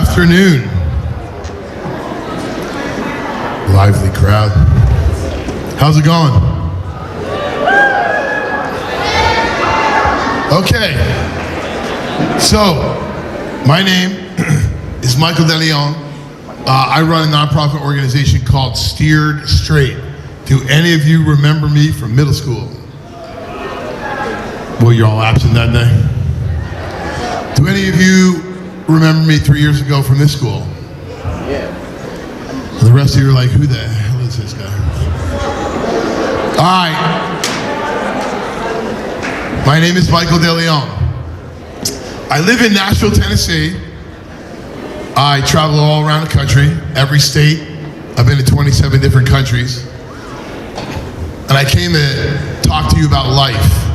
afternoon. Lively crowd. How's it going? Okay. So, my name is Michael DeLeon. I run a nonprofit organization called Steered Straight. Do any of you remember me from middle school? Well, you're all absent that day. Do any of you remember me 3 years ago from this school? Yeah. The rest of you are like, who the hell is this guy? All right. My name is Michael DeLeon. I live in Nashville, Tennessee. I travel all around the country, every state. I've been to 27 different countries. And I came to talk to you about life.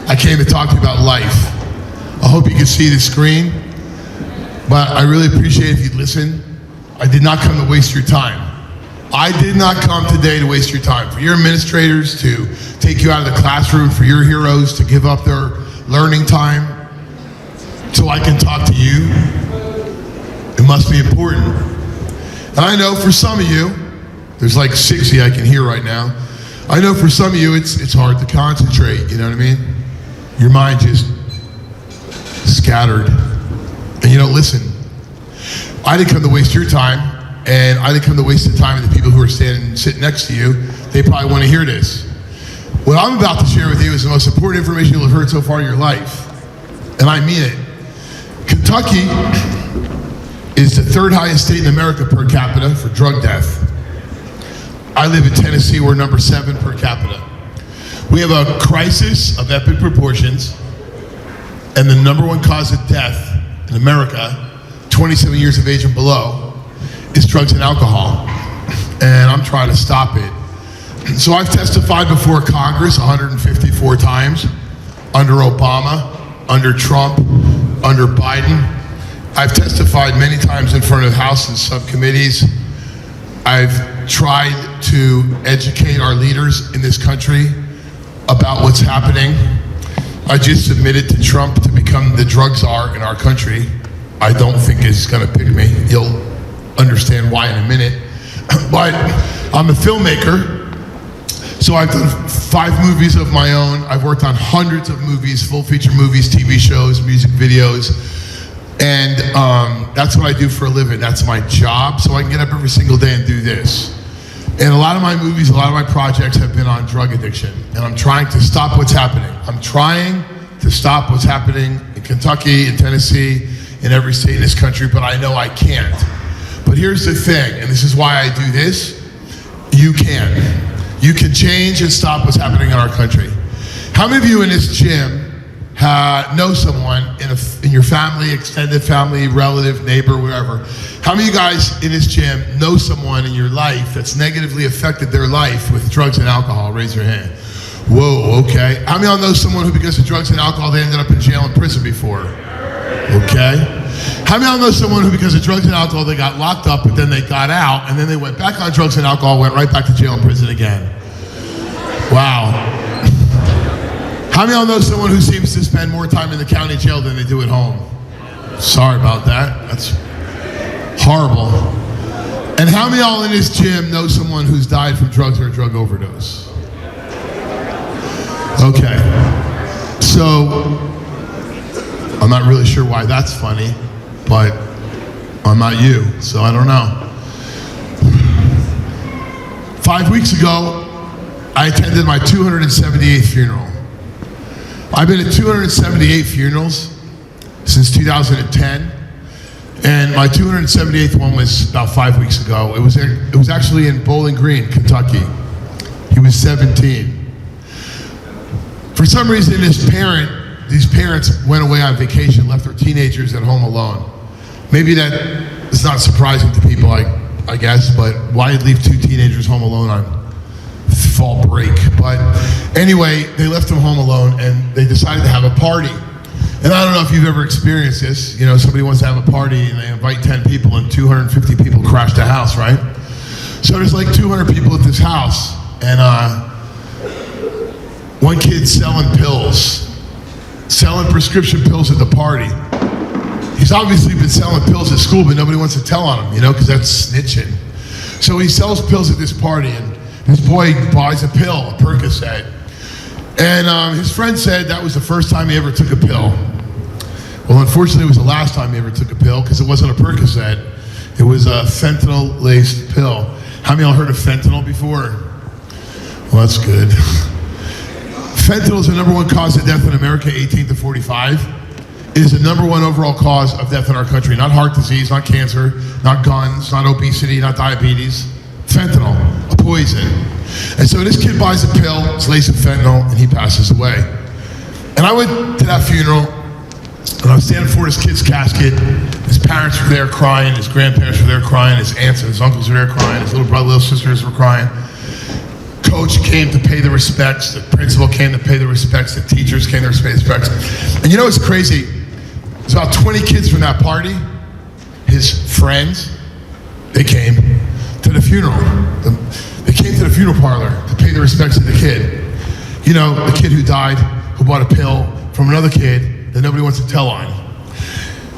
I hope you can see the screen, but I really appreciate if you'd listen. I did not come to waste your time. I did not come today to waste your time. For your administrators to take you out of the classroom, for your heroes to give up their learning time so I can talk to you, it must be important. And I know for some of you, there's like 60 I can hear right now. I know for some of you it's hard to concentrate, you know what I mean? Your mind just scattered. And you know, listen, I didn't come to waste your time, and I didn't come to waste the time of the people who are sitting next to you. They probably want to hear this. What I'm about to share with you is the most important information you'll have heard so far in your life. And I mean it. Kentucky is the third highest state in America per capita for drug death. I live in Tennessee, we're number 7 per capita. We have a crisis of epic proportions, and the number 1 cause of death in America, 27 years of age and below, is drugs and alcohol. And I'm trying to stop it. So I've testified before Congress 154 times, under Obama, under Trump, under Biden. I've testified many times in front of House and subcommittees. I've tried to educate our leaders in this country about what's happening. I just submitted to Trump to become the drug czar in our country. I don't think he's gonna pick me. You'll understand why in a minute. But I'm a filmmaker, so I've done 5 movies of my own. I've worked on hundreds of movies, full feature movies, TV shows, music videos. And that's what I do for a living. That's my job, so I can get up every single day and do this. And a lot of my movies, a lot of my projects have been on drug addiction. And I'm trying to stop what's happening. I'm trying to stop what's happening in Kentucky, in Tennessee, in every state in this country, but I know I can't. But here's the thing, and this is why I do this. You can. You can change and stop what's happening in our country. How many of you in this gym know someone in your family, extended family, relative, neighbor, wherever? How many of you guys in this gym know someone in your life that's negatively affected their life with drugs and alcohol? Raise your hand. Whoa, okay. How many of y'all know someone who, because of drugs and alcohol, they ended up in jail and prison before? Okay. How many of y'all know someone who, because of drugs and alcohol, they got locked up, but then they got out, and then they went back on drugs and alcohol, went right back to jail and prison again? Wow. How many of y'all know someone who seems to spend more time in the county jail than they do at home? Sorry about that. That's horrible. And how many of y'all in this gym know someone who's died from drugs or a drug overdose? Okay. So, I'm not really sure why that's funny, but I'm not you, so I don't know. 5 weeks ago, I attended my 278th funeral. I've been at 278 funerals since 2010, and my 278th one was about 5 weeks ago. It was actually in Bowling Green, Kentucky. He was 17. For some reason, these parents went away on vacation, left their teenagers at home alone. Maybe that is not surprising to people, I guess, but why leave 2 teenagers home alone on fall break? But anyway, they left them home alone and they decided to have a party. And I don't know if you've ever experienced this. You know, somebody wants to have a party and they invite 10 people and 250 people crash the house, right? So there's like 200 people at this house, and one kid selling prescription pills at the party. he's obviously been selling pills at school, but nobody wants to tell on him, because that's snitching. So he sells pills at this party, and his boy buys a pill, a Percocet. And his friend said that was the first time he ever took a pill. Well, unfortunately, it was the last time he ever took a pill, because it wasn't a Percocet. It was a fentanyl-laced pill. How many of y'all heard of fentanyl before? Well, that's good. Fentanyl is the number one cause of death in America, 18 to 45. It is the number one overall cause of death in our country. Not heart disease, not cancer, not guns, not obesity, not diabetes. Fentanyl, a poison. And so this kid buys a pill, it's laced with fentanyl, and he passes away. And I went to that funeral, and I was standing before this kid's casket. His parents were there crying, his grandparents were there crying, his aunts and his uncles were there crying, his little brother, little sisters were crying. Coach came to pay the respects, the principal came to pay the respects, the teachers came to pay the respects. And what's crazy? There's about 20 kids from that party, his friends, they came to the funeral. They came to the funeral parlor to pay the respects to the kid. The kid who died, who bought a pill from another kid that nobody wants to tell on.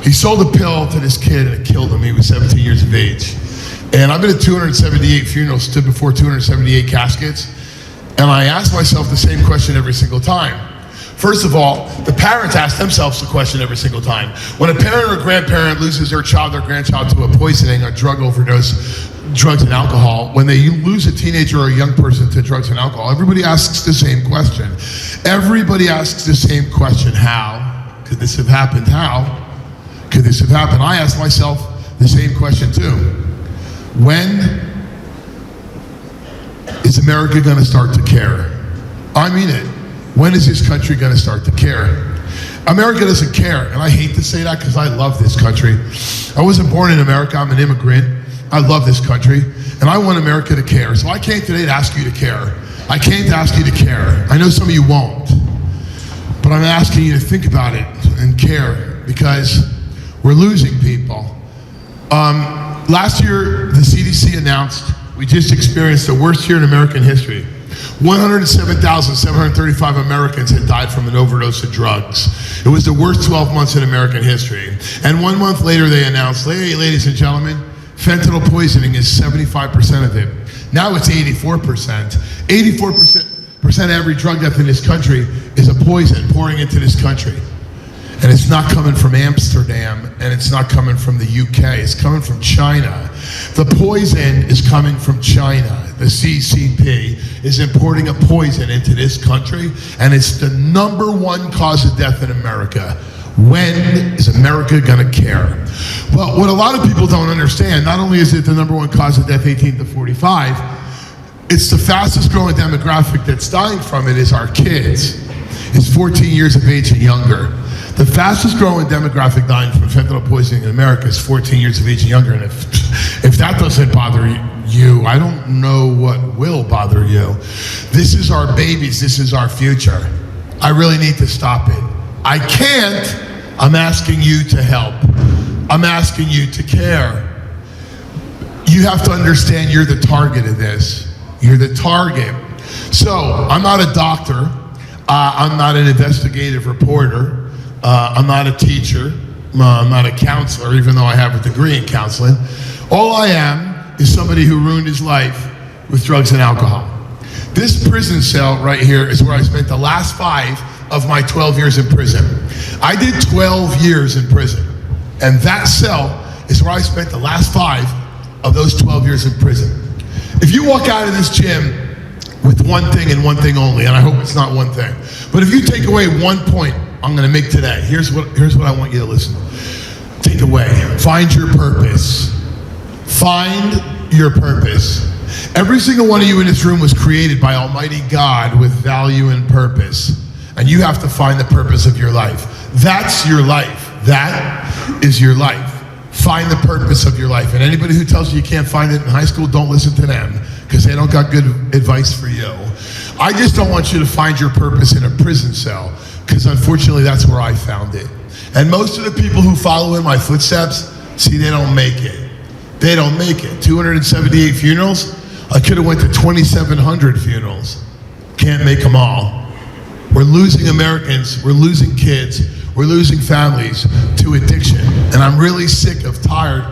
He sold a pill to this kid and it killed him. He was 17 years of age. And I've been at 278 funerals, stood before 278 caskets, and I ask myself the same question every single time. First of all, the parents ask themselves the question every single time. When a parent or grandparent loses their child or grandchild to a poisoning, a drug overdose, drugs and alcohol, when they lose a teenager or a young person to drugs and alcohol, everybody asks the same question. Everybody asks the same question. How could this have happened? How could this have happened? I ask myself the same question too. When is America going to start to care? I mean it. When is this country going to start to care? America doesn't care, and I hate to say that because I love this country. I wasn't born in America. I'm an immigrant. I love this country, and I want America to care. So I came today to ask you to care. I came to ask you to care. I know some of you won't, but I'm asking you to think about it and care because we're losing people. Last year, the CDC announced we just experienced the worst year in American history. 107,735 Americans had died from an overdose of drugs. It was the worst 12 months in American history. And 1 month later, they announced, hey, ladies and gentlemen, fentanyl poisoning is 75% of it. Now it's 84%. 84% of every drug death in this country is a poison pouring into this country. And it's not coming from Amsterdam, and it's not coming from the UK. It's coming from China. The poison is coming from China. The CCP is importing a poison into this country, and it's the number one cause of death in America. When is America going to care? Well, what a lot of people don't understand, not only is it the number one cause of death, 18 to 45, it's the fastest growing demographic that's dying from it is our kids. It's 14 years of age and younger. The fastest growing demographic dying from fentanyl poisoning in America is 14 years of age and younger. And if that doesn't bother you, I don't know what will bother you. This is our babies. This is our future. I really need to stop it. I can't. I'm asking you to help. I'm asking you to care. You have to understand you're the target of this. You're the target. So I'm not a doctor. I'm not an investigative reporter. I'm not a teacher. I'm not a counselor, even though I have a degree in counseling. All I am is somebody who ruined his life with drugs and alcohol. This prison cell right here is where I spent the last 5 of my 12 years in prison. I did 12 years in prison. And that cell is where I spent the last 5 of those 12 years in prison. If you walk out of this gym with one thing and one thing only, and I hope it's not one thing, but if you take away one point I'm going to make today, here's what I want you to listen. Take away. Find your purpose. Find your purpose. Every single one of you in this room was created by Almighty God with value and purpose. And you have to find the purpose of your life. That's your life. That is your life. Find the purpose of your life. And anybody who tells you you can't find it in high school, don't listen to them because they don't got good advice for you. I just don't want you to find your purpose in a prison cell because unfortunately that's where I found it. And most of the people who follow in my footsteps, see, they don't make it. They don't make it. 278 funerals? I could have went to 2,700 funerals. Can't make them all. We're losing Americans. We're losing kids. We're losing families to addiction. And I'm really tired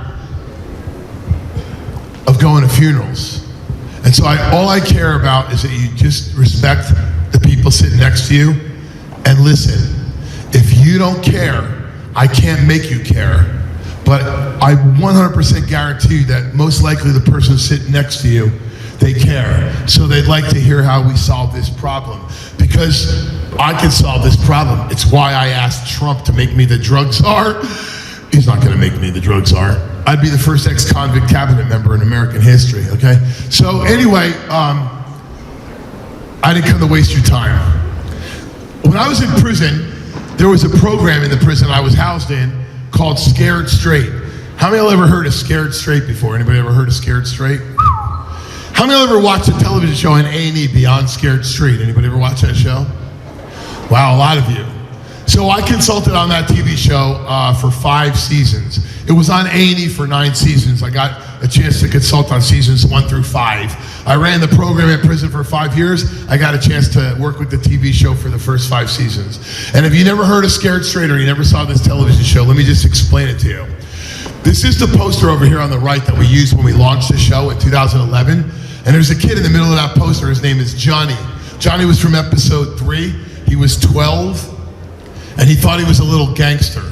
of going to funerals. And so all I care about is that you just respect the people sitting next to you and listen. If you don't care, I can't make you care. But I 100% guarantee you that most likely the person sitting next to you, they care. So they'd like to hear how we solve this problem. Because I can solve this problem. It's why I asked Trump to make me the drug czar. He's not going to make me the drug czar. I'd be the first ex-convict cabinet member in American history, okay? So anyway, I didn't come to waste your time. When I was in prison, there was a program in the prison I was housed in called Scared Straight. How many of y'all ever heard of Scared Straight before? Anybody ever heard of Scared Straight? How many of y'all ever watched a television show on A&E Beyond Scared Straight? Anybody ever watch that show? Wow, a lot of you. So I consulted on that TV show for 5 seasons. It was on A&E for 9 seasons. I got a chance to consult on seasons 1 through 5. I ran the program in prison for 5 years. I got a chance to work with the TV show for the first 5 seasons. And if you never heard of Scared Straight or you never saw this television show, let me just explain it to you. This is the poster over here on the right that we used when we launched the show in 2011. And there's a kid in the middle of that poster. His name is Johnny. Johnny was from episode 3. He was 12. And he thought he was a little gangster.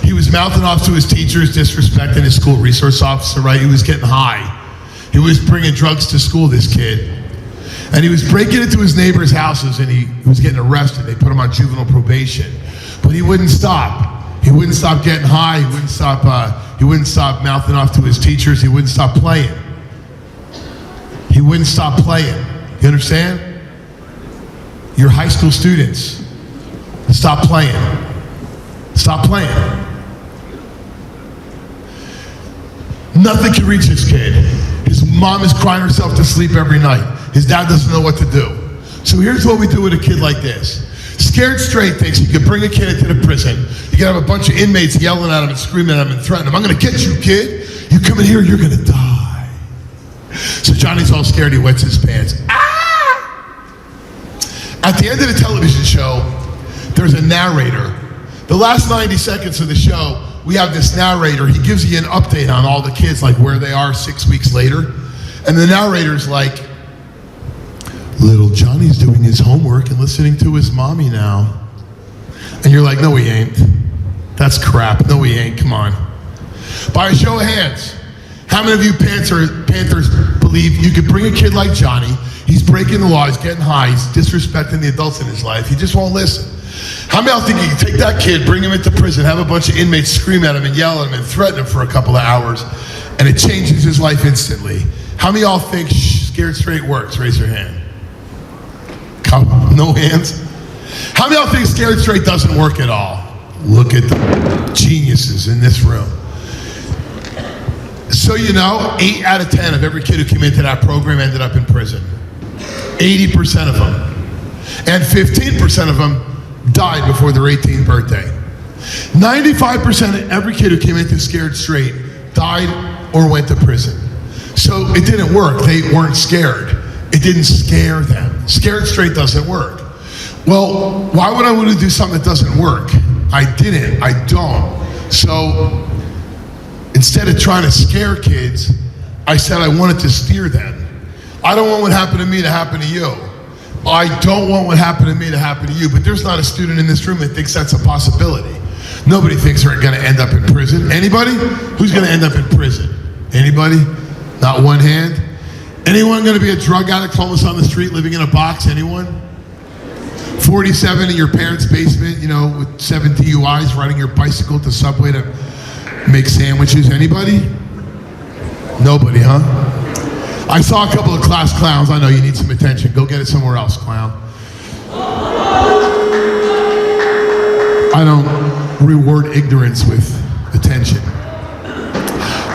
He was mouthing off to his teachers, disrespecting his school resource officer, right? He was getting high. He was bringing drugs to school, this kid. And he was breaking into his neighbors' houses and he was getting arrested. They put him on juvenile probation. But he wouldn't stop. He wouldn't stop getting high. He wouldn't stop mouthing off to his teachers. He wouldn't stop playing. He wouldn't stop playing. You understand? You're high school students. Stop playing. Stop playing. Nothing can reach this kid. His mom is crying herself to sleep every night. His dad doesn't know what to do. So here's what we do with a kid like this. Scared Straight thinks you can bring a kid into the prison. You can have a bunch of inmates yelling at him and screaming at him and threatening him. I'm going to get you, kid. You come in here, you're going to die. So Johnny's all scared. He wets his pants. Ah! At the end of the television show, there's a narrator. The last 90 seconds of the show, we have this narrator. He gives you an update on all the kids, like where they are 6 weeks later. And the narrator's like, little Johnny's doing his homework and listening to his mommy now. And you're like, no, he ain't. That's crap. No, he ain't. Come on. By a show of hands, how many of you Panthers believe you could bring a kid like Johnny? He's breaking the law. He's getting high. He's disrespecting the adults in his life. He just won't listen. How many of y'all think you can take that kid, bring him into prison, have a bunch of inmates scream at him and yell at him and threaten him for a couple of hours, and it changes his life instantly? How many of y'all think Scared Straight works? Raise your hand. No hands. How many of y'all think Scared Straight doesn't work at all? Look at the geniuses in this room. So you know, 8 out of 10 of every kid who came into that program ended up in prison. 80% of them. And 15% of them died before their 18th birthday. 95% of every kid who came into Scared Straight died or went to prison. So it didn't work. They weren't scared. It didn't scare them. Scared Straight doesn't work. Well, why would I want to do something that doesn't work? I didn't. I don't. So instead of trying to scare kids, I said I wanted to steer them. I don't want what happened to me to happen to you. I don't want what happened to me to happen to you, but there's not a student in this room that thinks that's a possibility. Nobody thinks they're going to end up in prison. Anybody? Who's going to end up in prison? Anybody? Not one hand? Anyone going to be a drug addict, homeless on the street, living in a box? Anyone? 47 in your parents' basement, you know, with 7 DUIs, riding your bicycle to Subway to make sandwiches. Anybody? Nobody, huh? I saw a couple of class clowns. I know you need some attention. Go get it somewhere else, clown. I don't reward ignorance with attention.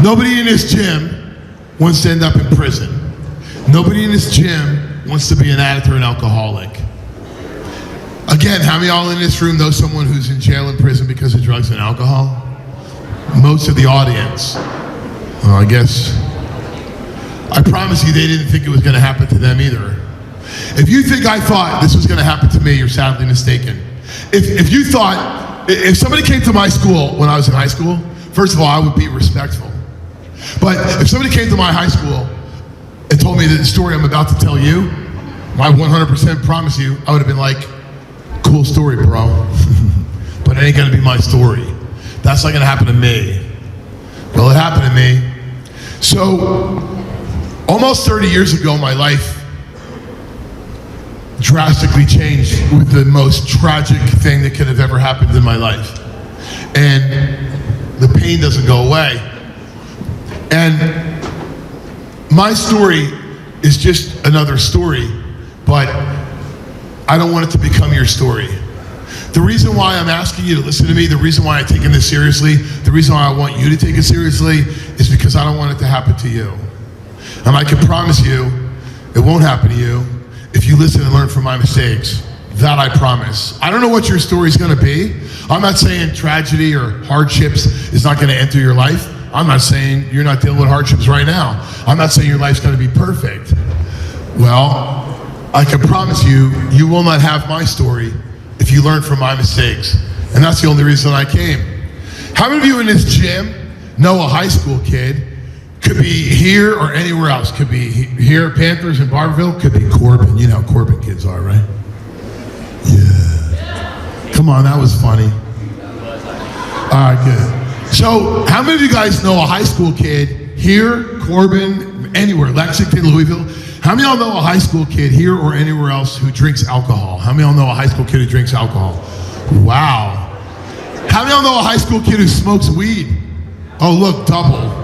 Nobody in this gym wants to end up in prison. Nobody in this gym wants to be an addict or an alcoholic. Again, how many of y'all in this room know someone who's in jail and prison because of drugs and alcohol? Most of the audience. Well, I guess. I promise you they didn't think it was going to happen to them either. If you think I thought this was going to happen to me, you're sadly mistaken. if you thought, if somebody came to my school when I was in high school, first of all, I would be respectful. But if somebody came to my high school and told me the story I'm about to tell you, I 100% promise you, I would have been like, cool story, bro. But it ain't gonna be my story. That's not gonna happen to me. Well, it happened to me. So, almost 30 years ago, my life drastically changed with the most tragic thing that could have ever happened in my life. And the pain doesn't go away. And my story is just another story, but I don't want it to become your story. The reason why I'm asking you to listen to me, the reason why I'm taking this seriously, the reason why I want you to take it seriously is because I don't want it to happen to you. And I can promise you, it won't happen to you if you listen and learn from my mistakes. That I promise. I don't know what your story's gonna be. I'm not saying tragedy or hardships is not gonna enter your life. I'm not saying you're not dealing with hardships right now. I'm not saying your life's gonna be perfect. Well, I can promise you, you will not have my story if you learn from my mistakes. And that's the only reason I came. How many of you in this gym know a high school kid? Could be here or anywhere else. Could be here, Panthers in Barberville. Could be Corbin. You know how Corbin kids are, right? Yeah. Come on, that was funny. All right, good. So, how many of you guys know a high school kid here, Corbin, anywhere, Lexington, Louisville? How many of y'all know a high school kid here or anywhere else who drinks alcohol? How many of y'all know a high school kid who drinks alcohol? Wow. How many of y'all know a high school kid who smokes weed? Oh, look, double.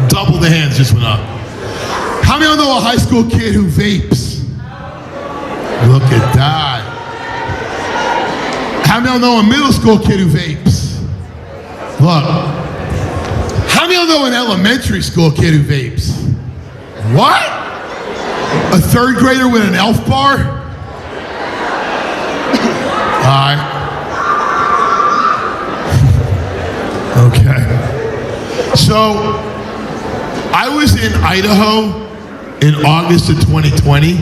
Double the hands just went up. How many of y'all know a high school kid who vapes? Look at that. How many of y'all know a middle school kid who vapes? Look. How many of y'all know an elementary school kid who vapes? What? A third grader with an elf bar? All right. Okay. So, I was in Idaho in August of 2020.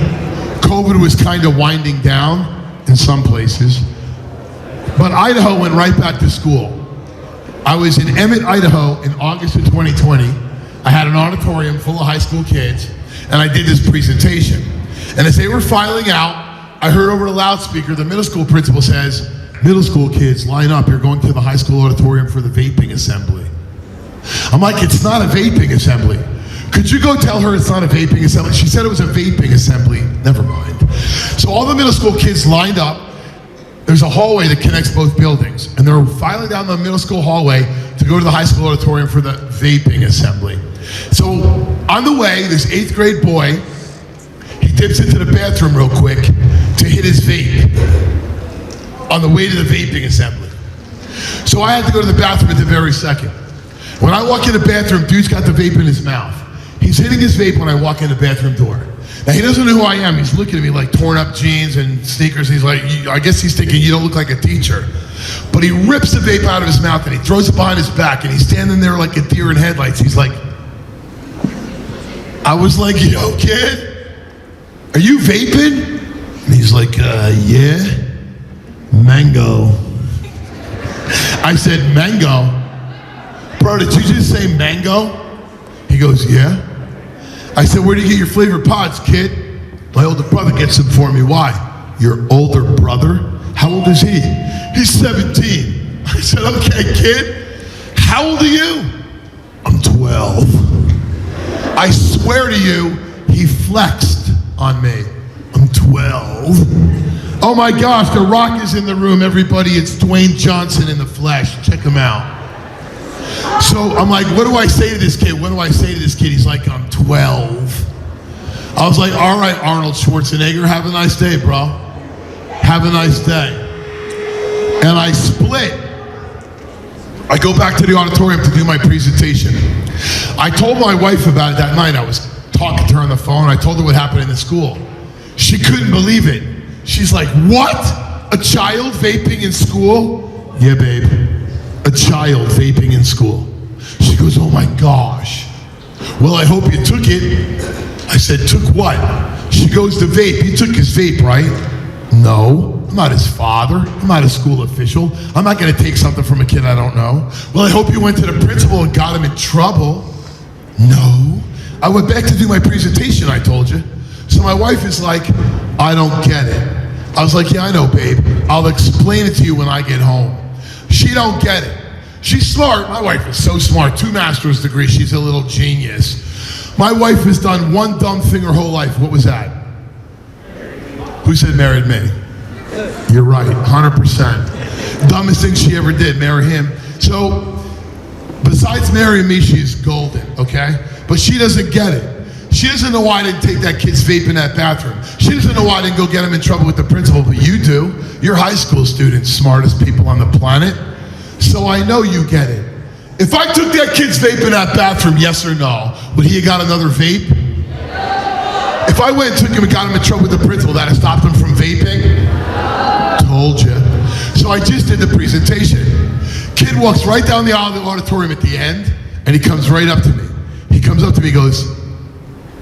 COVID was kind of winding down in some places. But Idaho went right back to school. I was in Emmett, Idaho in August of 2020. I had an auditorium full of high school kids, and I did this presentation. And as they were filing out, I heard over the loudspeaker, the middle school principal says, "Middle school kids, line up. You're going to the high school auditorium for the vaping assembly." I'm like, it's not a vaping assembly. Could you go tell her it's not a vaping assembly? She said it was a vaping assembly. Never mind. So all the middle school kids lined up. There's a hallway that connects both buildings. And they're filing down the middle school hallway to go to the high school auditorium for the vaping assembly. So on the way, this 8th grade boy, he dips into the bathroom real quick to hit his vape on the way to the vaping assembly. So I had to go to the bathroom at the very second. When I walk in the bathroom, dude's got the vape in his mouth. He's hitting his vape when I walk in the bathroom door. Now, he doesn't know who I am. He's looking at me like torn up jeans and sneakers. He's like, I guess he's thinking you don't look like a teacher. But he rips the vape out of his mouth and he throws it behind his back and he's standing there like a deer in headlights. He's like, I was like, yo, kid, are you vaping? And he's like, yeah, mango. I said, mango? Bro, did you just say mango? He goes, yeah. I said, where do you get your flavored pods, kid? My older brother gets them for me. Why? Your older brother? How old is he? He's 17. I said, okay, kid. How old are you? I'm 12. I swear to you, he flexed on me. I'm 12. Oh my gosh, The Rock is in the room, everybody. It's Dwayne Johnson in the flesh. Check him out. So I'm like, what do I say to this kid? What do I say to this kid? He's like, I'm 12. I was like, all right, Arnold Schwarzenegger, have a nice day, bro. Have a nice day. And I split. I go back to the auditorium to do my presentation. I told my wife about it that night. I was talking to her on the phone. I told her what happened in the school. She couldn't believe it. She's like, what? A child vaping in school? Yeah, babe. A child vaping in school. She goes, oh my gosh. Well, I hope you took it. I said, took what? She goes, the vape. You took his vape, right? No. I'm not his father. I'm not a school official. I'm not going to take something from a kid I don't know. Well, I hope you went to the principal and got him in trouble. No. I went back to do my presentation, I told you. So my wife is like, I don't get it. I was like, yeah, I know, babe. I'll explain it to you when I get home. She don't get it. She's smart. My wife is so smart. 2 master's degrees. She's a little genius. My wife has done one dumb thing her whole life. What was that? Who said married me? You're right, 100%. Dumbest thing she ever did, marry him. So, besides marrying me, she's golden, okay? But she doesn't get it. She doesn't know why I didn't take that kid's vape in that bathroom. She doesn't know why I didn't go get him in trouble with the principal, but you do. You're high school students, smartest people on the planet. So I know you get it. If I took that kid's vape in that bathroom, yes or no, would he have got another vape? If I went and took him and got him in trouble with the principal, that have stopped him from vaping? Told you. So I just did the presentation. Kid walks right down the aisle of the auditorium at the end, and he comes right up to me. He comes up to me and goes,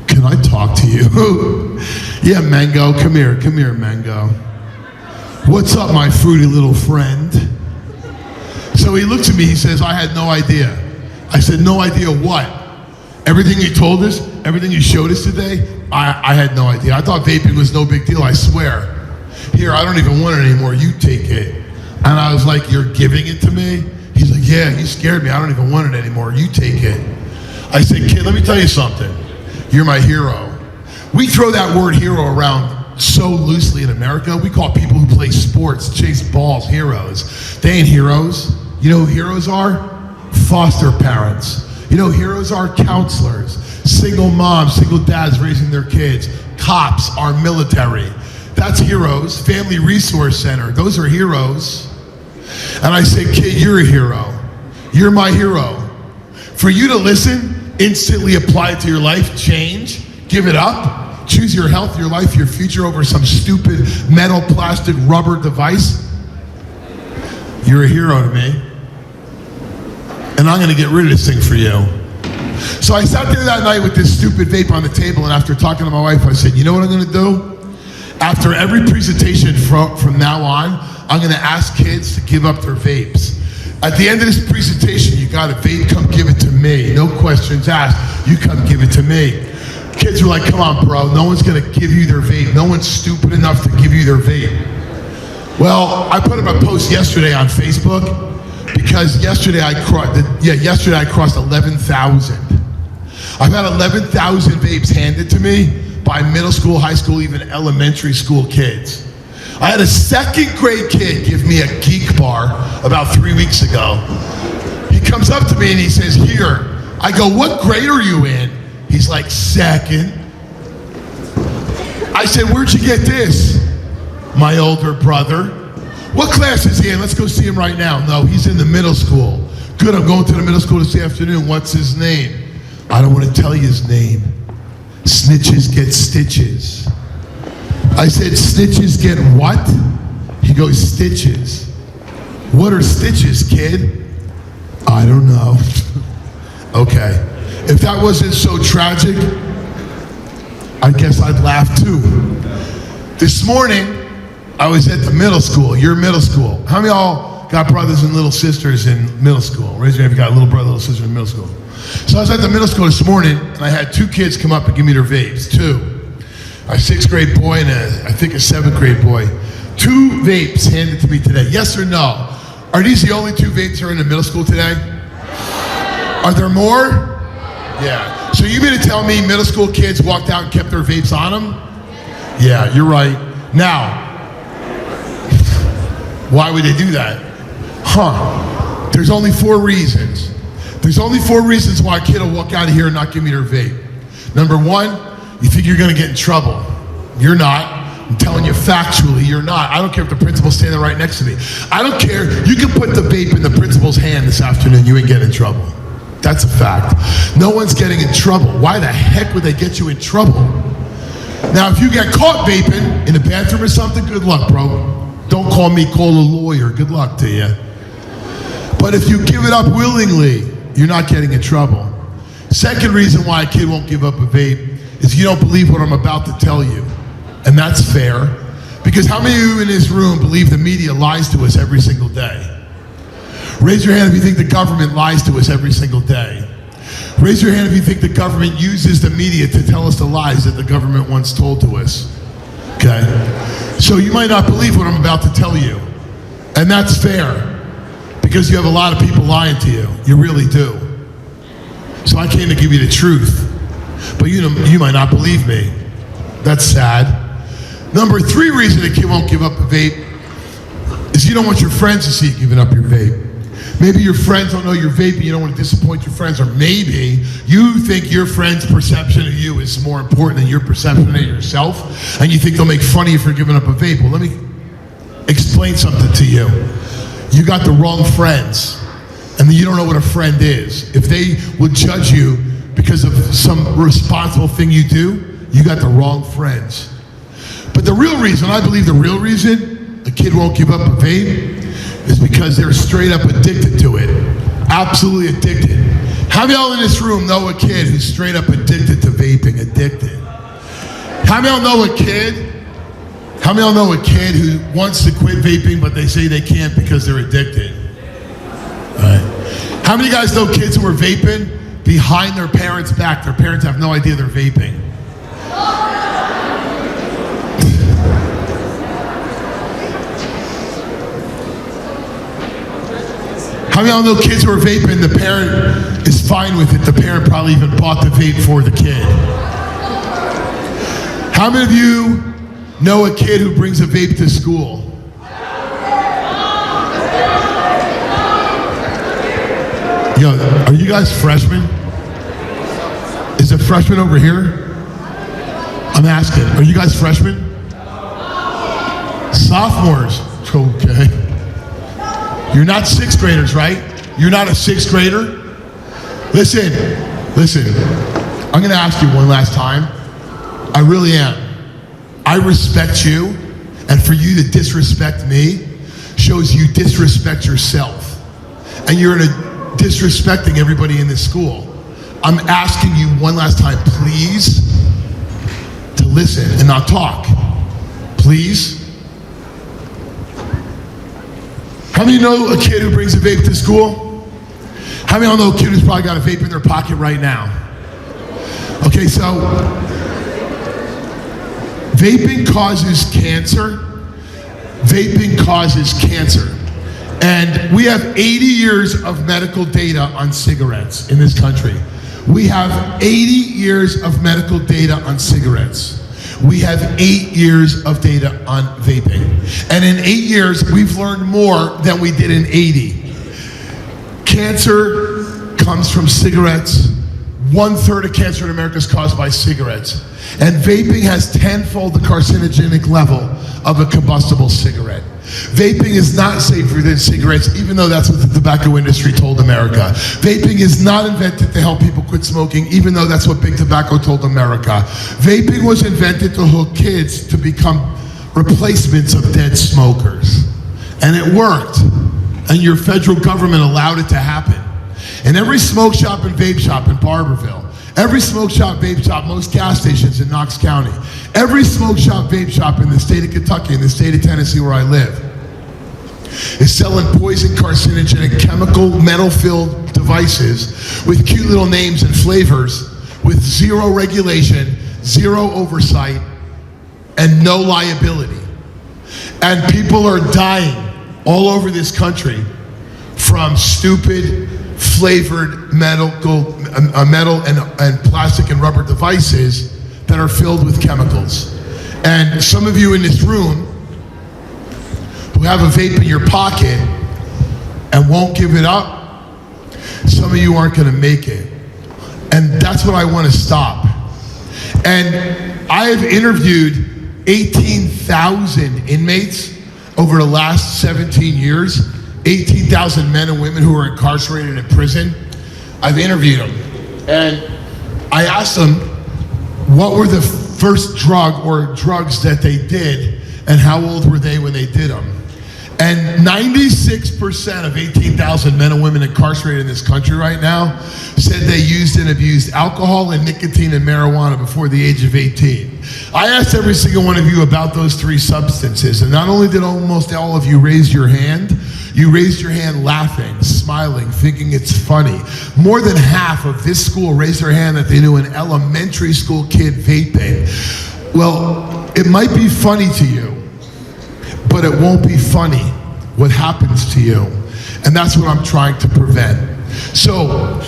can I talk to you? Yeah, Mango, come here, Mango. What's up, my fruity little friend? So he looks at me, he says, I had no idea. I said, no idea what? Everything you told us, everything you showed us today, I had no idea. I thought vaping was no big deal, I swear. Here, I don't even want it anymore, you take it. And I was like, you're giving it to me? He's like, yeah, you scared me, I don't even want it anymore, you take it. I said, kid, let me tell you something. You're my hero. We throw that word hero around so loosely in America. We call people who play sports, chase balls, heroes. They ain't heroes. You know who heroes are? Foster parents. You know who heroes are? Counselors. Single moms, single dads raising their kids. Cops, our military. That's heroes. Family Resource Center. Those are heroes. And I say, kid, you're a hero. You're my hero. For you to listen, instantly apply it to your life, change, give it up, choose your health, your life, your future over some stupid metal, plastic, rubber device, you're a hero to me. And I'm gonna get rid of this thing for you. So I sat there that night with this stupid vape on the table, and after talking to my wife, I said, you know what I'm gonna do? After every presentation from now on, I'm gonna ask kids to give up their vapes. At the end of this presentation, you got a vape, come give it to me. No questions asked, you come give it to me. Kids were like, come on, bro, no one's gonna give you their vape. No one's stupid enough to give you their vape. Well, I put up a post yesterday on Facebook because yesterday I crossed 11,000. I've had 11,000 vapes handed to me by middle school, high school, even elementary school kids. I had a 2nd grade kid give me a geek bar about 3 weeks ago. He comes up to me and he says, here. I go, what grade are you in? He's like, 2nd. I said, where'd you get this? My older brother. What class is he in? Let's go see him right now. No, he's in the middle school. Good, I'm going to the middle school this afternoon. What's his name? I don't want to tell you his name. Snitches get stitches. I said, stitches get what? He goes, stitches. What are stitches, kid? I don't know. Okay. If that wasn't so tragic, I guess I'd laugh too. This morning, I was at the middle school, your middle school. How many of y'all got brothers and little sisters in middle school? Raise your hand if you got a little brother, little sister in middle school. So I was at the middle school this morning, and I had 2 kids come up and give me their vapes, 2. A 6th grade boy and I think a 7th grade boy. 2 vapes handed to me today. Yes or no? Are these the only 2 vapes that are in the middle school today? Are there more? Yeah. So you mean to tell me middle school kids walked out and kept their vapes on them? Yeah, you're right. Now, why would they do that? There's only 4 reasons. There's only 4 reasons why a kid will walk out of here and not give me their vape. Number 1, you think you're gonna get in trouble. You're not. I'm telling you factually, you're not. I don't care if the principal's standing right next to me. I don't care. You can put the vape in the principal's hand this afternoon, you ain't getting in trouble. That's a fact. No one's getting in trouble. Why the heck would they get you in trouble? Now, if you get caught vaping in the bathroom or something, good luck, bro. Don't call me, call a lawyer. Good luck to you. But if you give it up willingly, you're not getting in trouble. Second reason why a kid won't give up a vape is you don't believe what I'm about to tell you. And that's fair. Because how many of you in this room believe the media lies to us every single day? Raise your hand if you think the government lies to us every single day. Raise your hand if you think the government uses the media to tell us the lies that the government once told to us. Okay? So you might not believe what I'm about to tell you. And that's fair. Because you have a lot of people lying to you. You really do. So I came to give you the truth. But you might not believe me. That's sad. Number 3 reason a kid won't give up a vape is you don't want your friends to see you giving up your vape. Maybe your friends don't know you're vaping, you don't want to disappoint your friends, or maybe you think your friend's perception of you is more important than your perception of yourself, and you think they'll make fun of you for giving up a vape. Well, let me explain something to you. You got the wrong friends, and you don't know what a friend is. If they would judge you because of some responsible thing you do, you got the wrong friends. But the real reason, I believe the real reason a kid won't give up a vape is because they're straight up addicted to it. Absolutely addicted. How many of y'all in this room know a kid who's straight up addicted to vaping? Addicted. How many of y'all know a kid? How many of y'all know a kid who wants to quit vaping but they say they can't because they're addicted? All right. How many of you guys know kids who are vaping behind their parents' back? Their parents have no idea they're vaping. How many of y'all know kids who are vaping, the parent is fine with it. The parent probably even bought the vape for the kid. How many of you know a kid who brings a vape to school? Yo, are you guys freshmen? Is a freshman over here? I'm asking, are you guys freshmen? Sophomores. Okay. You're not 6th graders, right? You're not a 6th grader? Listen. I'm going to ask you one last time. I really am. I respect you, and for you to disrespect me shows you disrespect yourself. And you're disrespecting everybody in this school. I'm asking you one last time, please, to listen and not talk. Please. How many know a kid who brings a vape to school? How many of y'all know a kid who's probably got a vape in their pocket right now? Okay, so vaping causes cancer. Vaping causes cancer. And we have 80 years of medical data on cigarettes in this country. We have 80 years of medical data on cigarettes. We have 8 years of data on vaping. And in 8 years, we've learned more than we did in 80. Cancer comes from cigarettes. 1/3 of cancer in America is caused by cigarettes. And vaping has tenfold the carcinogenic level of a combustible cigarette. Vaping is not safer than cigarettes, even though that's what the tobacco industry told America. Vaping is not invented to help people quit smoking, even though that's what Big Tobacco told America. Vaping was invented to hook kids to become replacements of dead smokers. And it worked. And your federal government allowed it to happen. And every smoke shop and vape shop in Barberville, every smoke shop, vape shop, most gas stations in Knox County, every smoke shop, vape shop in the state of Kentucky, in the state of Tennessee where I live, is selling poison, carcinogenic, chemical, metal-filled devices with cute little names and flavors with zero regulation, zero oversight, and no liability. And people are dying all over this country from stupid, flavored metal and plastic and rubber devices that are filled with chemicals. And some of you in this room who have a vape in your pocket and won't give it up, some of you aren't going to make it. And that's what I want to stop. And I have interviewed 18,000 inmates over the last 17 years, 18,000 men and women who are incarcerated in prison. I've interviewed them. And I asked them what were the first drug or drugs that they did and how old were they when they did them. And And 96% of 18,000 men and women incarcerated in this country right now said they used and abused alcohol and nicotine and marijuana before the age of 18. I asked every single one of you about those three substances, and not only did almost all of you raise your hand, you raised your hand laughing, smiling, thinking it's funny. More than half of this school raised their hand that they knew an elementary school kid vaping. Well, it might be funny to you, but it won't be funny what happens to you. And that's what I'm trying to prevent. So,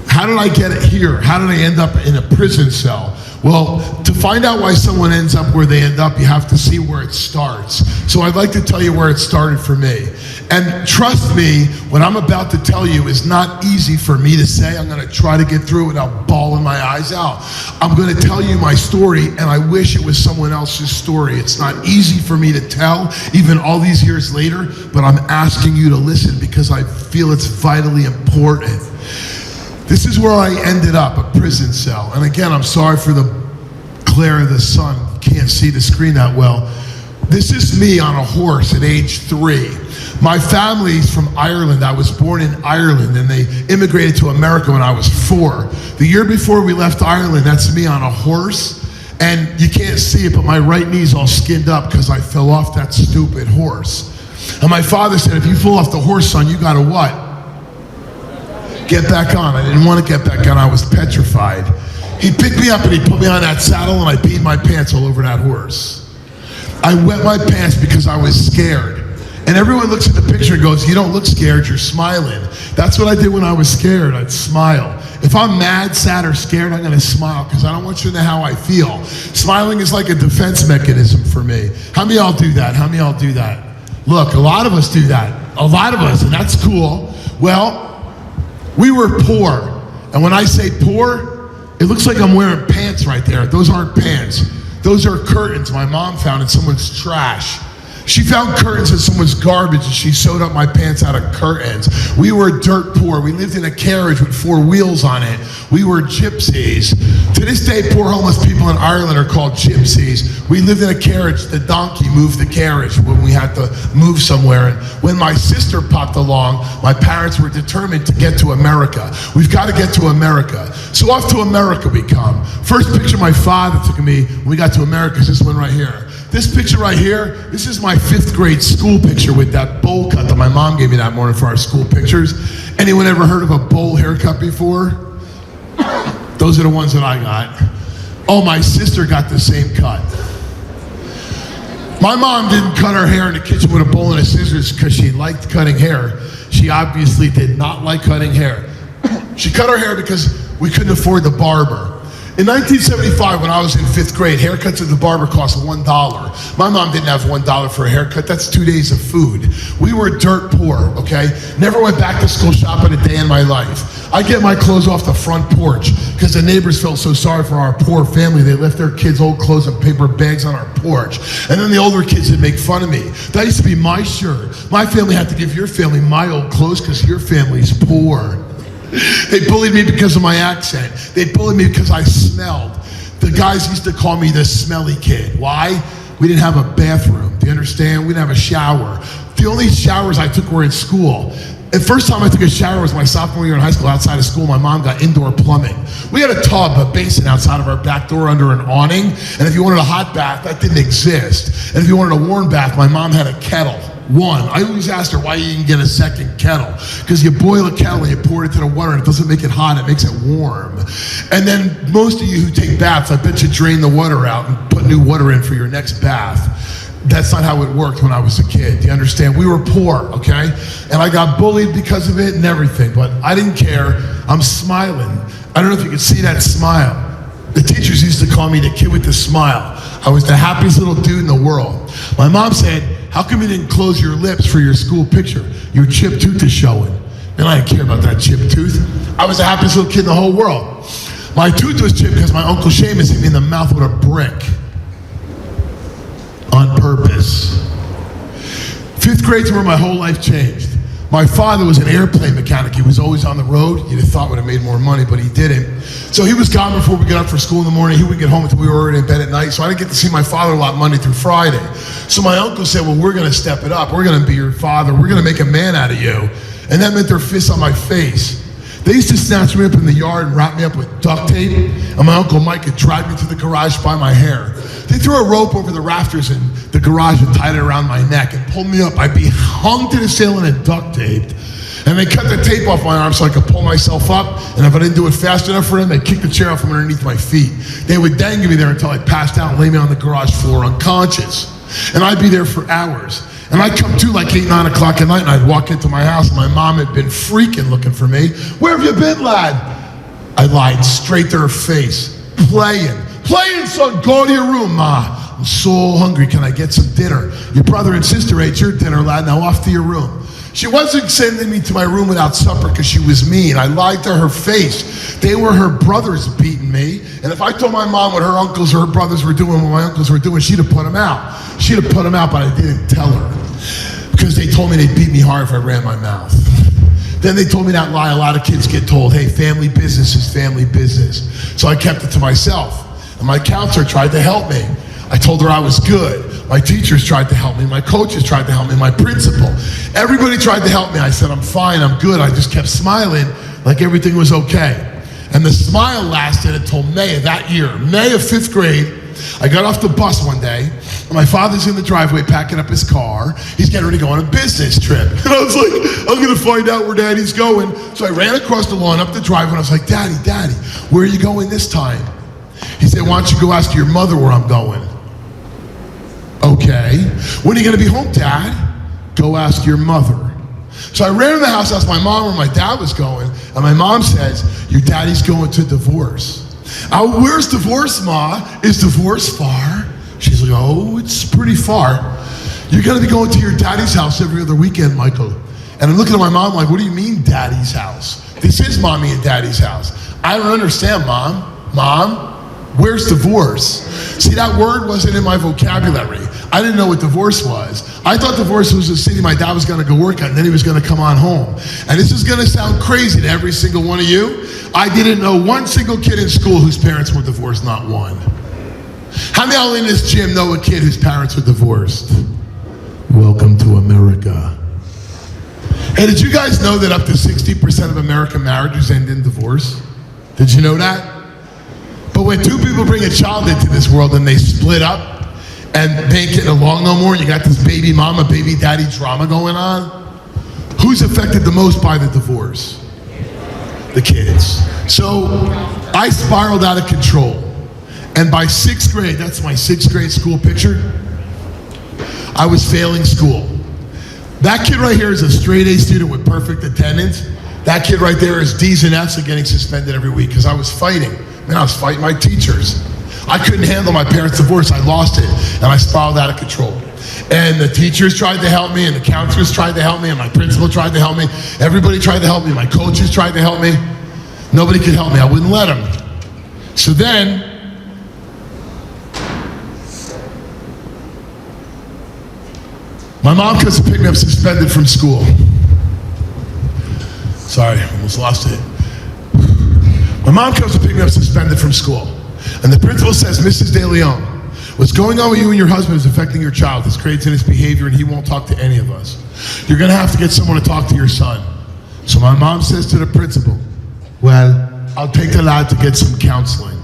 how did I get it here? How did I end up in a prison cell? Well, to find out why someone ends up where they end up, you have to see where it starts. So I'd like to tell you where it started for me. And trust me, what I'm about to tell you is not easy for me to say. I'm going to try to get through it without bawling my eyes out. I'm going to tell you my story, and I wish it was someone else's story. It's not easy for me to tell, even all these years later, but I'm asking you to listen because I feel it's vitally important. This is where I ended up, a prison cell. And again, I'm sorry for the glare of the sun. Can't see the screen that well. This is me on a horse at age 3. My family's from Ireland. I was born in Ireland, and they immigrated to America when I was 4. The year before we left Ireland, that's me on a horse. And you can't see it, but my right knee's all skinned up because I fell off that stupid horse. And my father said, if you fall off the horse, son, you gotta what? Get back on. I didn't want to get back on. I was petrified. He picked me up and he put me on that saddle, and I peed my pants all over that horse. I wet my pants because I was scared. And everyone looks at the picture and goes, you don't look scared, you're smiling. That's what I did when I was scared. I'd smile. If I'm mad, sad, or scared, I'm going to smile because I don't want you to know how I feel. Smiling is like a defense mechanism for me. How many of y'all do that? How many of y'all do that? Look, a lot of us do that. A lot of us, and that's cool. Well, we were poor, and when I say poor, it looks like I'm wearing pants right there. Those aren't pants. Those are curtains my mom found in someone's trash. She found curtains in someone's garbage, and she sewed up my pants out of curtains. We were dirt poor. We lived in a carriage with 4 wheels on it. We were gypsies. To this day, poor homeless people in Ireland are called gypsies. We lived in a carriage. The donkey moved the carriage when we had to move somewhere. And when my sister popped along, my parents were determined to get to America. We've got to get to America. So off to America we come. First picture my father took of me when we got to America is this one right here. This picture right here, this is my 5th grade school picture with that bowl cut that my mom gave me that morning for our school pictures. Anyone ever heard of a bowl haircut before? Those are the ones that I got. Oh, my sister got the same cut. My mom didn't cut her hair in the kitchen with a bowl and a scissors because she liked cutting hair. She obviously did not like cutting hair. She cut her hair because we couldn't afford the barber. In 1975, when I was in 5th grade, haircuts at the barber cost $1. My mom didn't have $1 for a haircut. That's 2 days of food. We were dirt poor, okay? Never went back to school shopping a day in my life. I get my clothes off the front porch because the neighbors felt so sorry for our poor family. They left their kids' old clothes in paper bags on our porch. And then the older kids would make fun of me. That used to be my shirt. My family had to give your family my old clothes because your family's poor. They bullied me because of my accent. They bullied me because I smelled. The guys used to call me the smelly kid. Why? We didn't have a bathroom. Do you understand? We didn't have a shower. The only showers I took were in school. The first time I took a shower was my sophomore year in high school. Outside of school, my mom got indoor plumbing. We had a tub, a basin outside of our back door under an awning. And if you wanted a hot bath, that didn't exist. And if you wanted a warm bath, my mom had a kettle. I always asked her why you didn't get a second kettle. Because you boil a kettle and you pour it into the water and it doesn't make it hot, it makes it warm. And then most of you who take baths, I bet you drain the water out and put new water in for your next bath. That's not how it worked when I was a kid. Do you understand? We were poor, okay? And I got bullied because of it and everything, but I didn't care. I'm smiling. I don't know if you can see that smile. The teachers used to call me the kid with the smile. I was the happiest little dude in the world. My mom said, how come you didn't close your lips for your school picture? Your chipped tooth is showing. And I didn't care about that chipped tooth. I was the happiest little kid in the whole world. My tooth was chipped because my Uncle Seamus hit me in the mouth with a brick. On purpose. 5th grade's where my whole life changed. My father was an airplane mechanic. He was always on the road. You'd have thought would have made more money, but he didn't. So he was gone before we got up for school in the morning. He would get home until we were already in bed at night. So I didn't get to see my father a lot Monday through Friday. So my uncle said, well, we're going to step it up. We're going to be your father. We're going to make a man out of you. And that meant their fists on my face. They used to snatch me up in the yard and wrap me up with duct tape. And my Uncle Mike would drag me to the garage by my hair. They threw a rope over the rafters in the garage and tied it around my neck and pulled me up. I'd be hung to the ceiling and duct taped. And they cut the tape off my arm so I could pull myself up. And if I didn't do it fast enough for them, they'd kick the chair off from underneath my feet. They would dangle me there until I passed out and lay me on the garage floor unconscious. And I'd be there for hours. And I'd come to like 8, 9 o'clock at night, and I'd walk into my house, and my mom had been freaking looking for me. Where have you been, lad? I lied straight to her face. Playing, son, go to your room, Ma. I'm so hungry, can I get some dinner? Your brother and sister ate your dinner, lad, now off to your room. She wasn't sending me to my room without supper because she was mean. I lied to her face. They were her brothers beating me. And if I told my mom what her uncles or her brothers were doing, what my uncles were doing, she'd have put them out. She'd have put them out, but I didn't tell her because they told me they'd beat me hard if I ran my mouth. Then they told me that lie a lot of kids get told. Hey, family business is family business. So I kept it to myself. And my counselor tried to help me. I told her I was good. My teachers tried to help me. My coaches tried to help me. My principal. Everybody tried to help me. I said, I'm fine, I'm good. I just kept smiling like everything was okay. And the smile lasted until May of that year. May of 5th grade, I got off the bus one day, and my father's in the driveway packing up his car. He's getting ready to go on a business trip. And I was like, I'm going to find out where Daddy's going. So I ran across the lawn, up the driveway, and I was like, Daddy, where are you going this time? He said, why don't you go ask your mother where I'm going? Okay. When are you going to be home, Dad? Go ask your mother. So I ran in the house, asked my mom where my dad was going, and my mom says, your daddy's going to divorce. Oh, where's divorce, Ma? Is divorce far? She's like, oh, it's pretty far. You're going to be going to your daddy's house every other weekend, Michael. And I'm looking at my mom like, what do you mean daddy's house? This is mommy and daddy's house. I don't understand, Mom, where's divorce? See, that word wasn't in my vocabulary. I didn't know what divorce was. I thought divorce was a city my dad was going to go work at, and then he was going to come on home. And this is going to sound crazy to every single one of you. I didn't know one single kid in school whose parents were divorced, not one. How many of you in this gym know a kid whose parents were divorced? Welcome to America. Hey, did you guys know that up to 60% of American marriages end in divorce? Did you know that? But when two people bring a child into this world and they split up and they ain't getting along no more, and you got this baby mama, baby daddy drama going on, who's affected the most by the divorce? The kids. So I spiraled out of control. And by 6th grade, that's my 6th grade school picture, I was failing school. That kid right here is a straight A student with perfect attendance. That kid right there is D's and F's and getting suspended every week because I was fighting. I was fighting my teachers. I couldn't handle my parents' divorce. I lost it, and I spiraled out of control. And the teachers tried to help me, and the counselors tried to help me, and my principal tried to help me. Everybody tried to help me. My coaches tried to help me. Nobody could help me. I wouldn't let them. So then, my mom comes to pick me up suspended from school. Sorry, almost lost it. My mom comes to pick me up suspended from school. And the principal says, Mrs. DeLeon, what's going on with you and your husband is affecting your child. This creates in his behavior and he won't talk to any of us. You're going to have to get someone to talk to your son. So my mom says to the principal, well, I'll take the lad to get some counseling.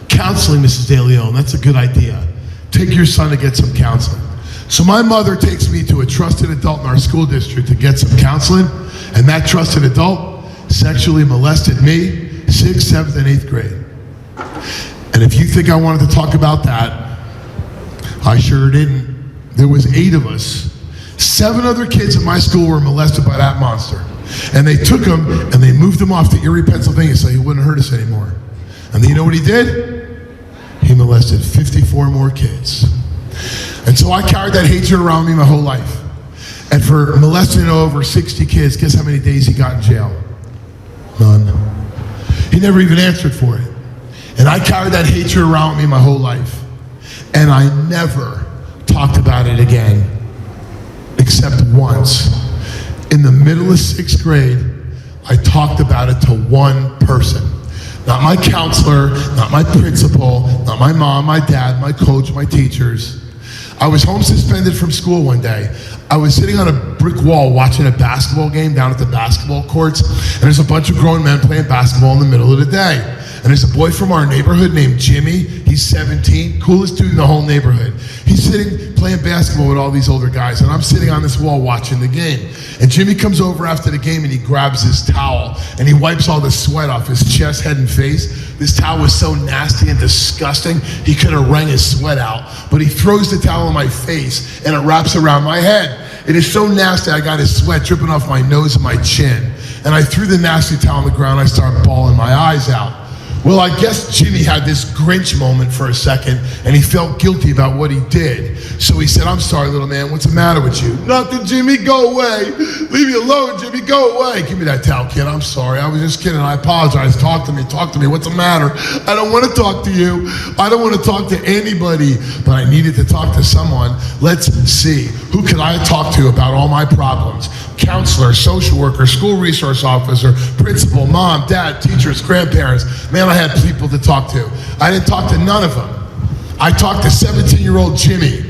Counseling, Mrs. DeLeon, that's a good idea. Take your son to get some counseling. So my mother takes me to a trusted adult in our school district to get some counseling, and that trusted adult sexually molested me 6th, 7th, and 8th grade. And if you think I wanted to talk about that, I sure didn't. There was 8 of us. 7 other kids in my school were molested by that monster. And they took him and they moved him off to Erie, Pennsylvania so he wouldn't hurt us anymore. And then you know what he did? He molested 54 more kids. And so I carried that hatred around me my whole life. And for molesting over 60 kids, guess how many days he got in jail? None. He never even answered for it. And I carried that hatred around me my whole life. And I never talked about it again, except once. In the middle of 6th grade, I talked about it to one person. Not my counselor, not my principal, not my mom, my dad, my coach, my teachers. I was home suspended from school one day. I was sitting on a brick wall watching a basketball game down at the basketball courts, and there's a bunch of grown men playing basketball in the middle of the day. And there's a boy from our neighborhood named Jimmy. He's 17, coolest dude in the whole neighborhood. He's sitting playing basketball with all these older guys, and I'm sitting on this wall watching the game. And Jimmy comes over after the game and he grabs his towel and he wipes all the sweat off his chest, head, and face. This towel was so nasty and disgusting, he could have wrung his sweat out. But he throws the towel in my face and it wraps around my head. It is so nasty, I got his sweat dripping off my nose and my chin. And I threw the nasty towel on the ground, I started bawling my eyes out. Well, I guess Jimmy had this Grinch moment for a second, and he felt guilty about what he did. So he said, "I'm sorry, little man, what's the matter with you?" "Nothing, Jimmy, go away. Leave me alone, Jimmy, go away." "Give me that towel, kid, I'm sorry. I was just kidding, I apologize. Talk to me, what's the matter?" "I don't want to talk to you. I don't want to talk to anybody." But I needed to talk to someone. Let's see, who could I talk to about all my problems? Counselor, social worker, school resource officer, principal, mom, dad, teachers, grandparents. Man, I had people to talk to. I didn't talk to none of them. I talked to 17-year-old Jimmy.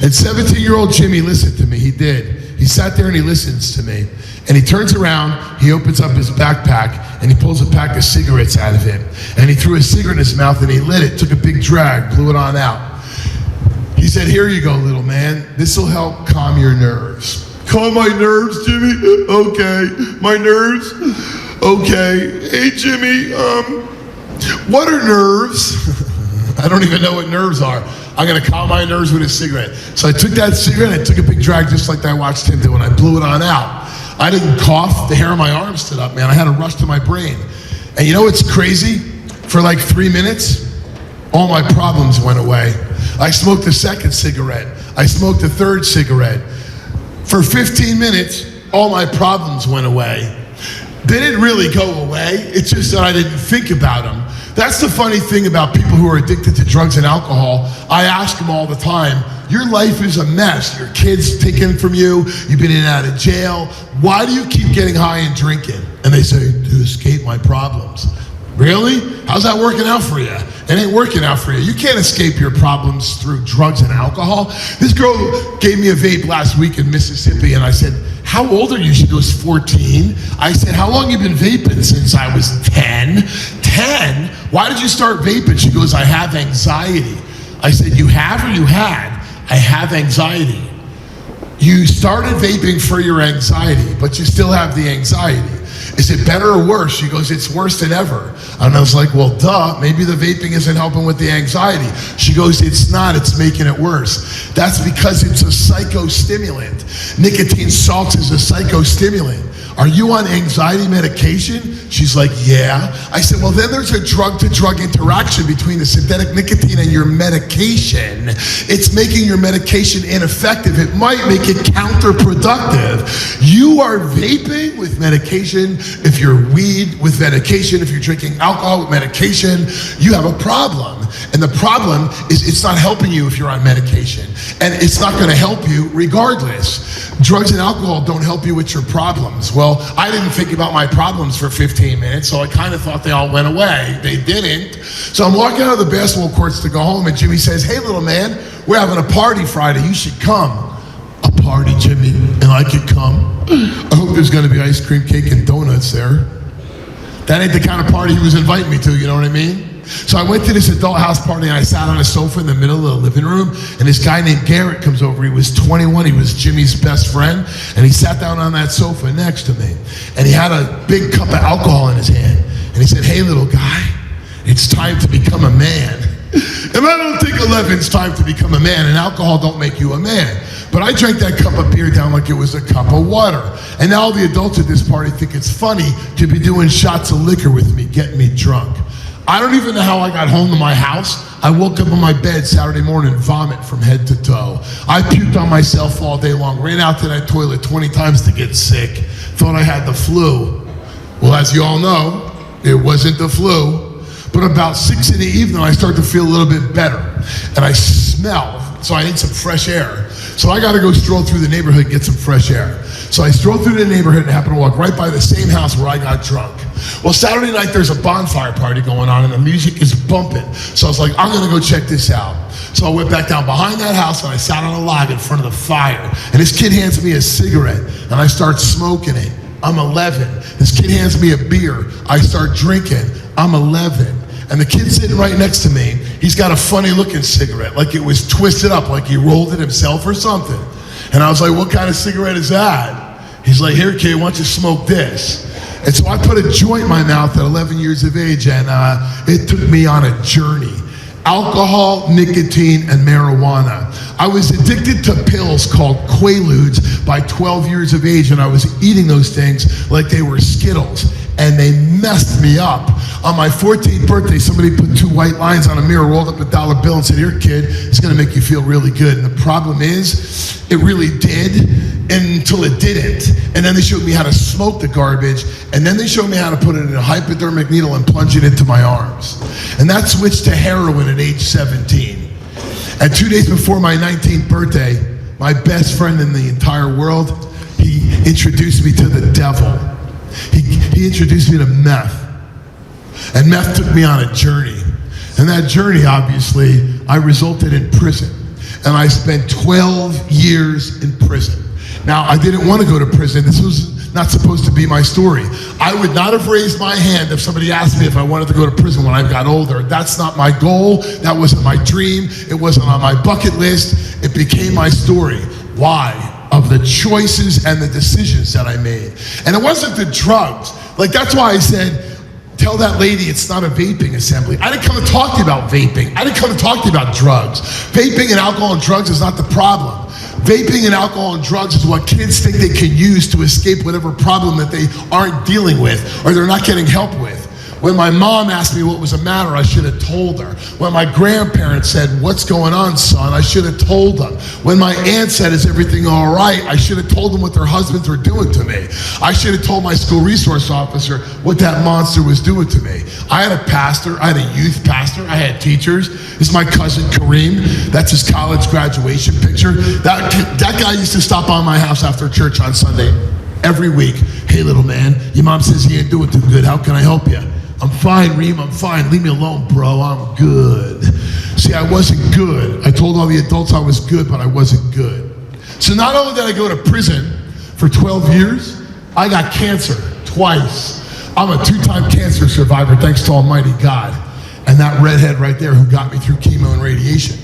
And 17-year-old Jimmy listened to me. He did. He sat there and he listens to me. And he turns around, he opens up his backpack, and he pulls a pack of cigarettes out of it. And he threw a cigarette in his mouth and he lit it, took a big drag, blew it on out. He said, "Here you go, little man. This'll help calm your nerves." "Calm my nerves, Jimmy? Okay. My nerves? Okay. Hey, Jimmy, what are nerves?" I don't even know what nerves are. I'm going to calm my nerves with a cigarette. So I took that cigarette, I took a big drag just like I watched him do, and I blew it on out. I didn't cough. The hair on my arm stood up, man. I had a rush to my brain. And you know what's crazy? For like 3 minutes, all my problems went away. I smoked a second cigarette. I smoked a third cigarette. For 15 minutes, all my problems went away. They didn't really go away. It's just that I didn't think about them. That's the funny thing about people who are addicted to drugs and alcohol. I ask them all the time, your life is a mess. Your kids taken from you. You've been in and out of jail. Why do you keep getting high and drinking? And they say, "To escape my problems." Really? How's that working out for you? It ain't working out for you. You can't escape your problems through drugs and alcohol. This girl gave me a vape last week in Mississippi, and I said, "How old are you?" She goes, 14. I said, "How long you been vaping?" "Since I was 10. 10? Why did you start vaping?" She goes, "I have anxiety." I said, "You have or you had?" "I have anxiety." You started vaping for your anxiety, but you still have the anxiety. Is it better or worse? She goes, "It's worse than ever." And I was like, "Well, duh, maybe the vaping isn't helping with the anxiety." She goes, "It's not, it's making it worse." That's because it's a psychostimulant. Nicotine salts is a psychostimulant. "Are you on anxiety medication?" She's like, "Yeah." I said, "Well, then there's a drug-to-drug interaction between the synthetic nicotine and your medication. It's making your medication ineffective. It might make it counterproductive. You are vaping with medication. If you're weed with medication, if you're drinking alcohol with medication, you have a problem. And the problem is it's not helping you if you're on medication. And it's not going to help you regardless. Drugs and alcohol don't help you with your problems." Well, I didn't think about my problems for 15 minutes, so I kind of thought they all went away. They didn't. So I'm walking out of the basketball courts to go home, and Jimmy says, "Hey, little man, we're having a party Friday. You should come." "A party, Jimmy, and I could come? I hope there's going to be ice cream, cake, and donuts there." That ain't the kind of party he was inviting me to, you know what I mean? So I went to this adult house party and I sat on a sofa in the middle of the living room, and this guy named Garrett comes over. He was 21, he was Jimmy's best friend, and he sat down on that sofa next to me. And he had a big cup of alcohol in his hand. And he said, "Hey, little guy, it's time to become a man." And I don't think 11's time to become a man, and alcohol don't make you a man. But I drank that cup of beer down like it was a cup of water. And now all the adults at this party think it's funny to be doing shots of liquor with me, getting me drunk. I don't even know how I got home to my house. I woke up on my bed Saturday morning, vomit from head to toe. I puked on myself all day long, ran out to that toilet 20 times to get sick, thought I had the flu. Well, as you all know, it wasn't the flu. But about 6 in the evening, I started to feel a little bit better. And I smelled, so I need some fresh air. So I got to go stroll through the neighborhood and get some fresh air. So I stroll through the neighborhood and happen to walk right by the same house where I got drunk. Well, Saturday night there's a bonfire party going on and the music is bumping. So I was like, I'm gonna go check this out. So I went back down behind that house and I sat on a log in front of the fire. And this kid hands me a cigarette and I start smoking it. I'm 11. This kid hands me a beer. I start drinking. I'm 11. And the kid sitting right next to me, he's got a funny looking cigarette, like it was twisted up, like he rolled it himself or something. And I was like, what kind of cigarette is that? He's like, here kid, why don't you smoke this? And so I put a joint in my mouth at 11 years of age, and it took me on a journey. Alcohol, nicotine, and marijuana. I was addicted to pills called Quaaludes by 12 years of age, and I was eating those things like they were Skittles, and they messed me up. On my 14th birthday, somebody put 2 white lines on a mirror, rolled up a dollar bill, and said, here, kid, it's gonna make you feel really good. And the problem is, it really did, until it didn't. And then they showed me how to smoke the garbage, and then they showed me how to put it in a hypodermic needle and plunge it into my arms. And that switched to heroin at age 17. And 2 days before my 19th birthday, my best friend in the entire world, he introduced me to the devil. He introduced me to meth. And meth took me on a journey. And that journey, obviously, I resulted in prison. And I spent 12 years in prison. Now, I didn't want to go to prison. This was not supposed to be my story. I would not have raised my hand if somebody asked me if I wanted to go to prison when I got older. That's not my goal. That wasn't my dream. It wasn't on my bucket list. It became my story. Why? Of the choices and the decisions that I made. And it wasn't the drugs. Like, that's why I said, tell that lady it's not a vaping assembly. I didn't come to talk to you about vaping. I didn't come to talk to you about drugs. Vaping and alcohol and drugs is not the problem. Vaping and alcohol and drugs is what kids think they can use to escape whatever problem that they aren't dealing with or they're not getting help with. When my mom asked me what was the matter, I should have told her. When my grandparents said, what's going on, son? I should have told them. When my aunt said, is everything all right? I should have told them what their husbands were doing to me. I should have told my school resource officer what that monster was doing to me. I had a pastor. I had a youth pastor. I had teachers. This is my cousin Kareem. That's his college graduation picture. That guy used to stop by my house after church on Sunday every week. Hey, little man, your mom says he ain't doing too good. How can I help you? I'm fine, Reem, I'm fine. Leave me alone, bro, I'm good. See, I wasn't good. I told all the adults I was good, but I wasn't good. So not only did I go to prison for 12 years, I got cancer twice. I'm a 2-time cancer survivor, thanks to Almighty God. And that redhead right there who got me through chemo and radiation.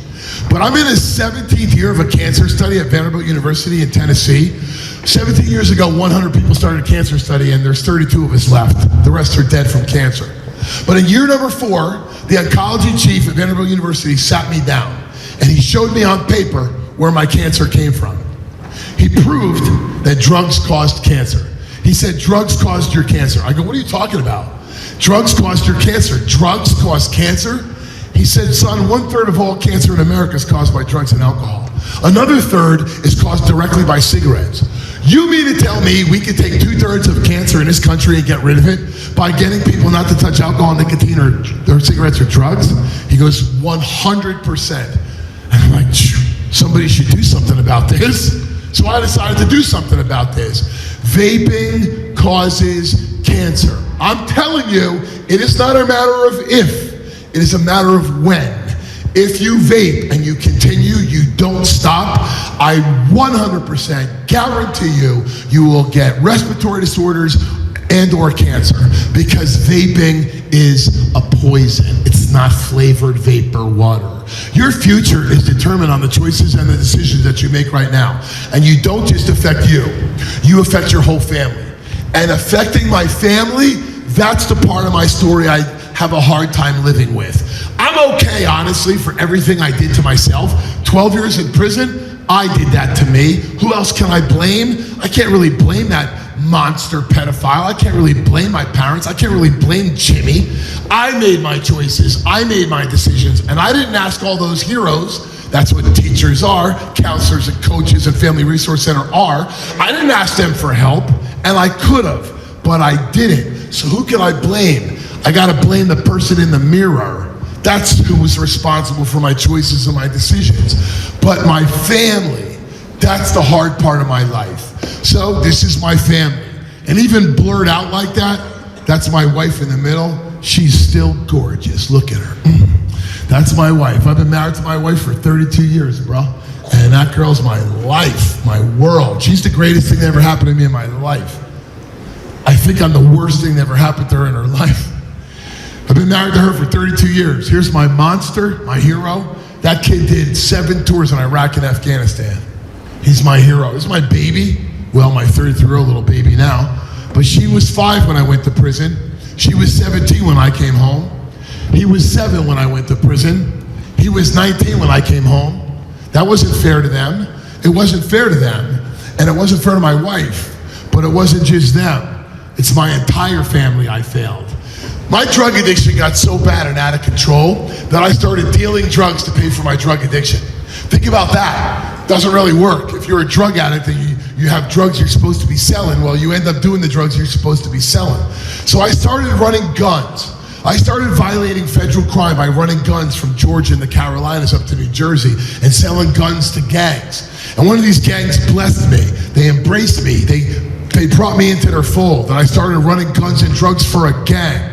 But I'm in the 17th year of a cancer study at Vanderbilt University in Tennessee. 17 years ago, 100 people started a cancer study, and there's 32 of us left. The rest are dead from cancer. But in year number 4, the oncology chief at Vanderbilt University sat me down, and he showed me on paper where my cancer came from. He proved that drugs caused cancer. He said, drugs caused your cancer. I go, what are you talking about? Drugs caused your cancer. Drugs cause cancer? He said, son, 1/3 of all cancer in America is caused by drugs and alcohol. Another third is caused directly by cigarettes. You mean to tell me we could take 2/3 of cancer in this country and get rid of it by getting people not to touch alcohol, nicotine, or cigarettes or drugs? He goes, 100%. And I'm like, somebody should do something about this. So I decided to do something about this. Vaping causes cancer. I'm telling you, it is not a matter of if, it is a matter of when. If you vape and you continue, you don't stop, I 100% guarantee you will get respiratory disorders and or cancer, because vaping is a poison. It's not flavored vapor water. Your future is determined on the choices and the decisions that you make right now. And you don't just affect you affect your whole family. And affecting my family, that's the part of my story I have a hard time living with. I'm okay, honestly, for everything I did to myself. 12 years in prison, I did that to me. Who else can I blame? I can't really blame that monster pedophile. I can't really blame my parents. I can't really blame Jimmy. I made my choices. I made my decisions. And I didn't ask all those heroes. That's what teachers are, counselors and coaches and Family Resource Center are. I didn't ask them for help, and I could have, but I didn't. So who can I blame? I gotta blame the person in the mirror. That's who was responsible for my choices and my decisions. But my family, That's the hard part of my life. So this is my family. And even blurred out like that, that's my wife in the middle. She's still gorgeous. Look at her. That's my wife. I've been married to my wife for 32 years, bro. And that girl's my life, my world. She's the greatest thing that ever happened to me in my life. I think I'm the worst thing that ever happened to her in her life. I've been married to her for 32 years. Here's my monster, my hero. That kid did 7 tours in Iraq and Afghanistan. He's my hero. This is my baby. Well, my 33-year-old little baby now. But she was 5 when I went to prison. She was 17 when I came home. He was 7 when I went to prison. He was 19 when I came home. That wasn't fair to them. It wasn't fair to them. And it wasn't fair to my wife. But it wasn't just them. It's my entire family I failed. My drug addiction got so bad and out of control that I started dealing drugs to pay for my drug addiction. Think about that. Doesn't really work. If you're a drug addict and you have drugs you're supposed to be selling, well, you end up doing the drugs you're supposed to be selling. So I started running guns. I started violating federal crime by running guns from Georgia and the Carolinas up to New Jersey and selling guns to gangs. And one of these gangs blessed me. They embraced me. They brought me into their fold. And I started running guns and drugs for a gang.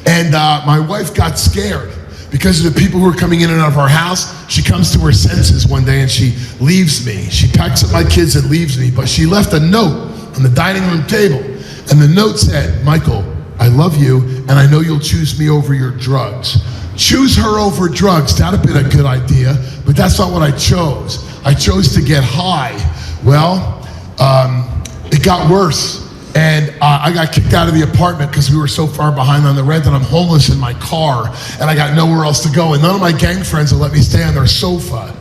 And my wife got scared because of the people who were coming in and out of our house. She comes to her senses one day and she leaves me. She packs up my kids and leaves me. But she left a note on the dining room table. And the note said, "Michael, I love you, and I know you'll choose me over your drugs." Choose her over drugs. That'd have been a good idea, but that's not what I chose. I chose to get high. Well, it got worse. And I got kicked out of the apartment because we were so far behind on the rent, and I'm homeless in my car, and I got nowhere else to go. And none of my gang friends will let me stay on their sofa.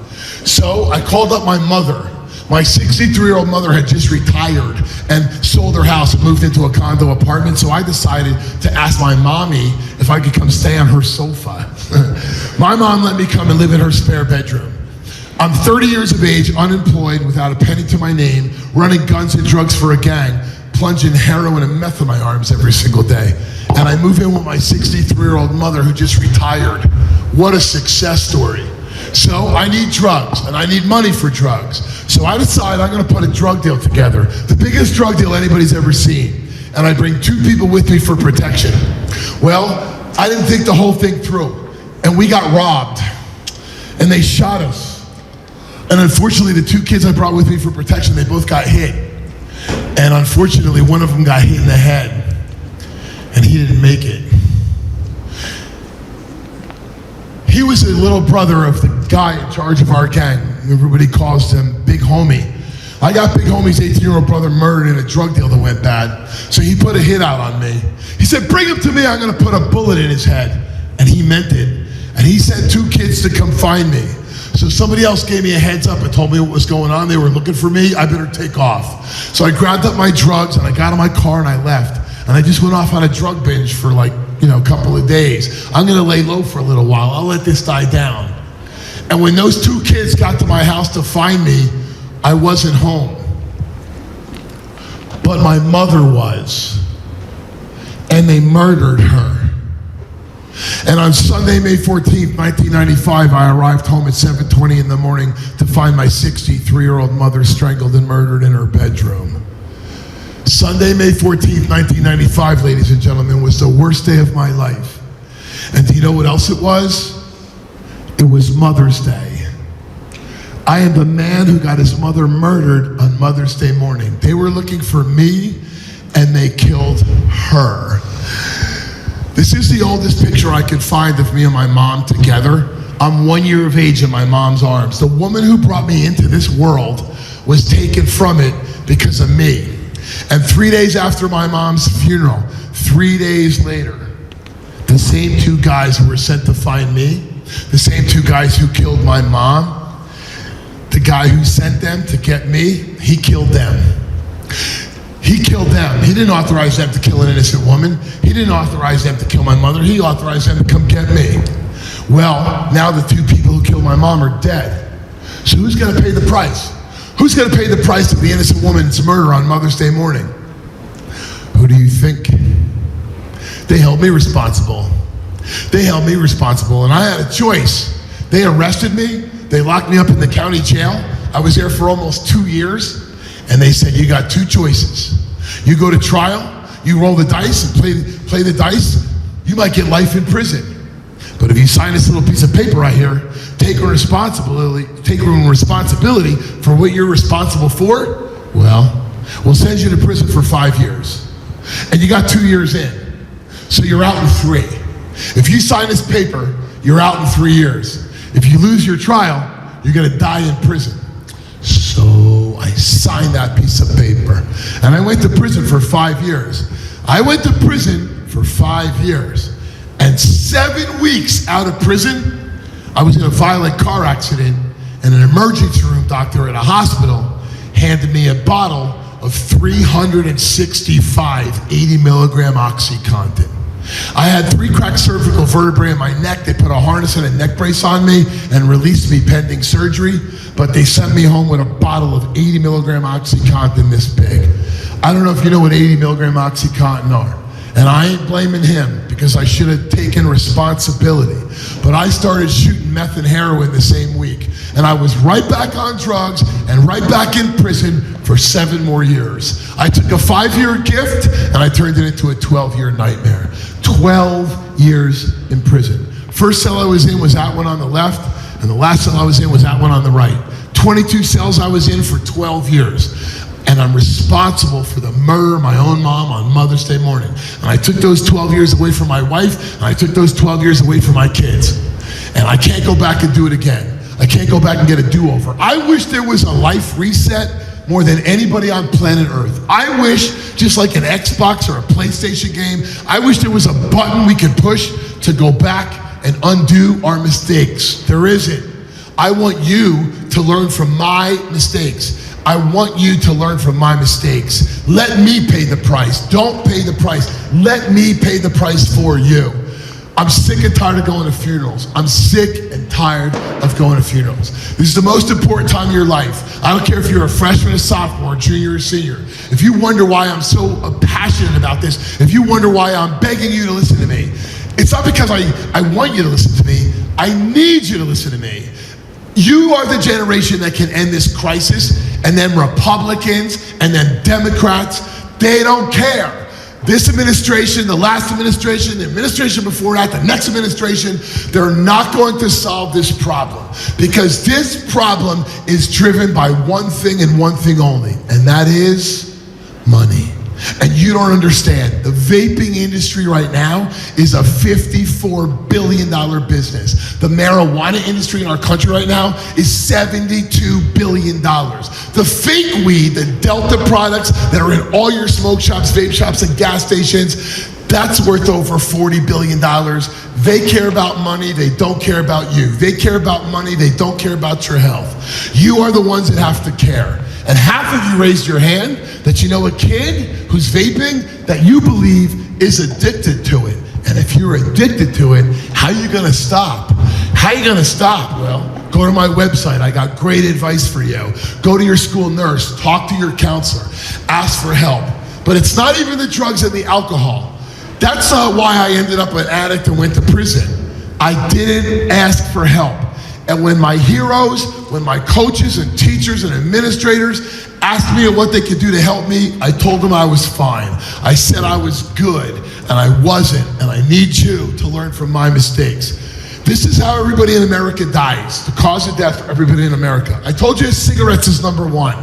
So I called up my mother. My 63-year-old mother had just retired and sold her house and moved into a condo apartment. So I decided to ask my mommy if I could come stay on her sofa. My mom let me come and live in her spare bedroom. I'm 30 years of age, unemployed, without a penny to my name, running guns and drugs for a gang, plunging heroin and meth in my arms every single day. And I move in with my 63-year-old mother who just retired. What a success story. So I need drugs, and I need money for drugs. So I decide I'm gonna put a drug deal together, the biggest drug deal anybody's ever seen. And I bring 2 people with me for protection. Well, I didn't think the whole thing through, and we got robbed, and they shot us. And unfortunately, the 2 kids I brought with me for protection, they both got hit. And unfortunately, one of them got hit in the head, and he didn't make it. He was the little brother of the guy in charge of our gang. Everybody calls him Big Homie. I got Big Homie's 18-year-old brother murdered in a drug deal that went bad. So he put a hit out on me. He said, "Bring him to me, I'm gonna put a bullet in his head." And he meant it. And he sent 2 kids to come find me. So somebody else gave me a heads up and told me what was going on. They were looking for me, I better take off. So I grabbed up my drugs and I got in my car and I left. And I just went off on a drug binge for a couple of days. I'm gonna lay low for a little while. I'll let this die down. And when those 2 kids got to my house to find me, I wasn't home. But my mother was. And they murdered her. And on Sunday, May 14th, 1995, I arrived home at 7:20 in the morning to find my 63-year-old mother strangled and murdered in her bedroom. Sunday, May 14th, 1995, ladies and gentlemen, was the worst day of my life. And do you know what else it was? It was Mother's Day. I am the man who got his mother murdered on Mother's Day morning. They were looking for me, and they killed her. This is the oldest picture I could find of me and my mom together. I'm 1 year of age in my mom's arms. The woman who brought me into this world was taken from it because of me. And 3 days after my mom's funeral, 3 days later, the same 2 guys who were sent to find me, the same 2 guys who killed my mom, the guy who sent them to get me, he killed them. He killed them. He didn't authorize them to kill an innocent woman. He didn't authorize them to kill my mother. He authorized them to come get me. Well, now the 2 people who killed my mom are dead. So who's gonna pay the price? Who's gonna pay the price of the innocent woman's murder on Mother's Day morning? Who do you think? They held me responsible. They held me responsible, and I had a choice. They arrested me. They locked me up in the county jail. I was there for almost 2 years, and they said, you got two choices. You go to trial, you roll the dice and play the dice, you might get life in prison. But if you sign this little piece of paper right here, take responsibility for what you're responsible for, well, we'll send you to prison for 5 years. And you got 2 years in, so you're out in 3. If you sign this paper, you're out in 3 years. If you lose your trial, you're gonna die in prison. So I signed that piece of paper, and I went to prison for 5 years. I went to prison for 5 years, and 7 weeks out of prison, I was in a violent car accident, and an emergency room doctor at a hospital handed me a bottle of 365 80-milligram OxyContin. I had 3 cracked cervical vertebrae in my neck. They put a harness and a neck brace on me and released me pending surgery, but they sent me home with a bottle of 80-milligram OxyContin this big. I don't know if you know what 80-milligram OxyContin are, and I ain't blaming him because I should have taken responsibility, but I started shooting meth and heroin the same week, and I was right back on drugs and right back in prison for 7 more years. I took a 5-year gift and I turned it into a 12-year nightmare. 12 years in prison. First cell I was in was that one on the left, and the last cell I was in was that one on the right. 22 cells I was in for 12 years. And I'm responsible for the murder of my own mom on Mother's Day morning. And I took those 12 years away from my wife, and I took those 12 years away from my kids. And I can't go back and do it again. I can't go back and get a do-over. I wish there was a life reset more than anybody on planet Earth. I wish, just like an Xbox or a PlayStation game, I wish there was a button we could push to go back and undo our mistakes. There isn't. I want you to learn from my mistakes. I want you to learn from my mistakes. Let me pay the price. Don't pay the price. Let me pay the price for you. I'm sick and tired of going to funerals. I'm sick and tired of going to funerals. This is the most important time of your life. I don't care if you're a freshman, a sophomore, junior, or senior. If you wonder why I'm so passionate about this, if you wonder why I'm begging you to listen to me, it's not because I want you to listen to me. I need you to listen to me. You are the generation that can end this crisis, and then Republicans, and then Democrats, they don't care. This administration, the last administration, the administration before that, the next administration, they're not going to solve this problem, because this problem is driven by one thing and one thing only, and that is money. And you don't understand. The vaping industry right now is a $54 billion business. The marijuana industry in our country right now is $72 billion. The fake weed, the Delta products that are in all your smoke shops, vape shops, and gas stations, that's worth over $40 billion. They care about money, they don't care about you. They care about money, they don't care about your health. You are the ones that have to care. And half of you raised your hand that you know a kid who's vaping that you believe is addicted to it. And if you're addicted to it, how are you gonna stop? How are you gonna stop? Well, go to my website. I got great advice for you. Go to your school nurse, talk to your counselor, ask for help. But it's not even the drugs and the alcohol. That's not why I ended up an addict and went to prison. I didn't ask for help. And when my heroes, when my coaches and teachers and administrators asked me what they could do to help me, I told them I was fine. I said I was good, and I wasn't, and I need you to learn from my mistakes. This is how everybody in America dies, the cause of death for everybody in America. I told you cigarettes is number 1.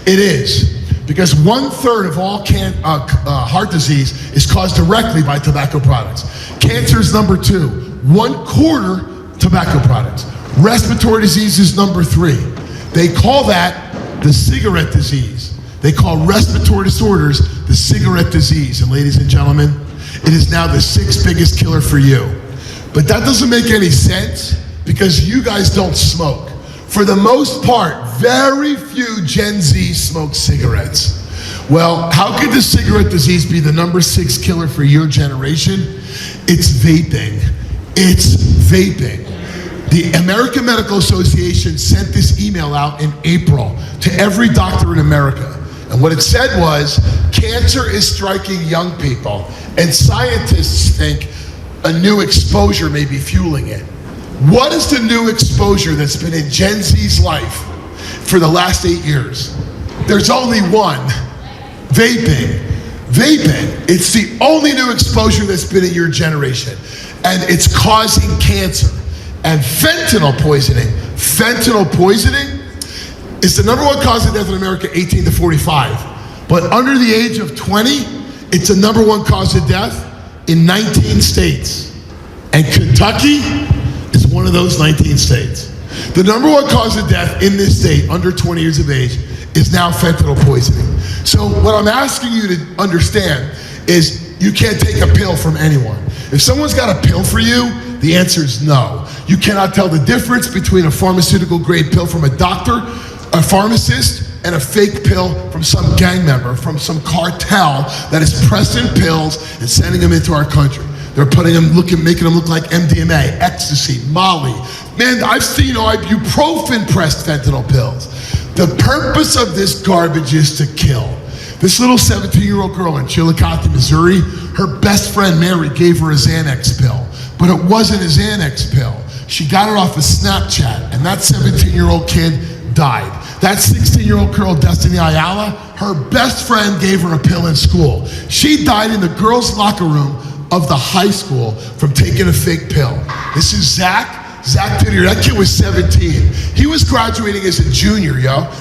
It is, because 1/3 of all heart disease is caused directly by tobacco products. Cancer is number 2, 1/4 tobacco products. Respiratory disease is number 3. They call that the cigarette disease. They call respiratory disorders the cigarette disease. And ladies and gentlemen, it is now the 6th biggest killer for you. But that doesn't make any sense because you guys don't smoke. For the most part, very few Gen Z smoke cigarettes. Well, how could the cigarette disease be the number 6 killer for your generation? It's vaping. It's vaping. The American Medical Association sent this email out in April to every doctor in America. And what it said was, cancer is striking young people, and scientists think a new exposure may be fueling it. What is the new exposure that's been in Gen Z's life? for the last 8 years. There's only one, vaping. Vaping, it's the only new exposure that's been in your generation. And it's causing cancer. And fentanyl poisoning is the number one cause of death in America, 18 to 45. But under the age of 20, it's the number one cause of death in 19 states. And Kentucky is one of those 19 states. The number one cause of death in this state, under 20 years of age, is now fentanyl poisoning. So what I'm asking you to understand is you can't take a pill from anyone. If someone's got a pill for you, the answer is no. You cannot tell the difference between a pharmaceutical grade pill from a doctor, a pharmacist, and a fake pill from some gang member, from some cartel that is pressing pills and sending them into our country. They're putting them, making them look like MDMA, ecstasy, Molly. Man, I've seen ibuprofen pressed fentanyl pills. The purpose of this garbage is to kill. This little 17-year-old girl in Chillicothe, Missouri, her best friend Mary gave her a Xanax pill, but it wasn't a Xanax pill. She got it off of Snapchat, and that 17-year-old kid died. That 16-year-old girl, Destiny Ayala, her best friend gave her a pill in school. She died in the girls' locker room of the high school from taking a fake pill. This is Zach Didier. That kid was 17. He was graduating as a junior,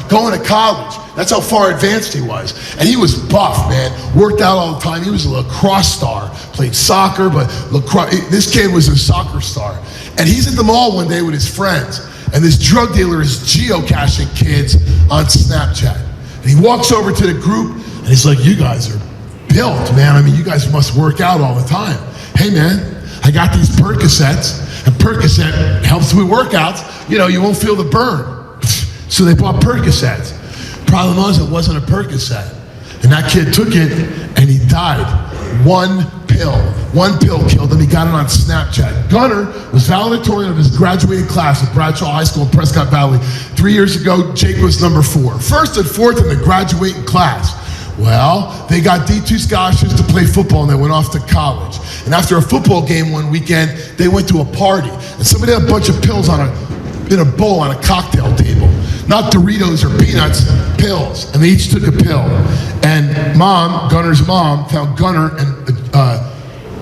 going to college. That's how far advanced he was. And he was buff, man. Worked out all the time. He was a lacrosse star. Played soccer, but this kid was a soccer star. And he's at the mall one day with his friends. And this drug dealer is geocaching kids on Snapchat. And he walks over to the group, and he's like, you guys are built, man. I mean, you guys must work out all the time. Hey, man, I got these Percocets, and Percocet helps with workouts. You won't feel the burn. So they bought Percocets. Problem was, it wasn't a Percocet. And that kid took it, and he died. One pill killed him. He got it on Snapchat. Gunner was valedictorian of his graduating class at Bradshaw High School in Prescott Valley. 3 years ago, Jake was number 4. First and fourth in the graduating class. Well, they got D2 scholarships to play football, and they went off to college. And after a football game one weekend, they went to a party. And somebody had a bunch of pills in a bowl on a cocktail table. Not Doritos or peanuts, pills. And they each took a pill. And Gunner's mom, found Gunner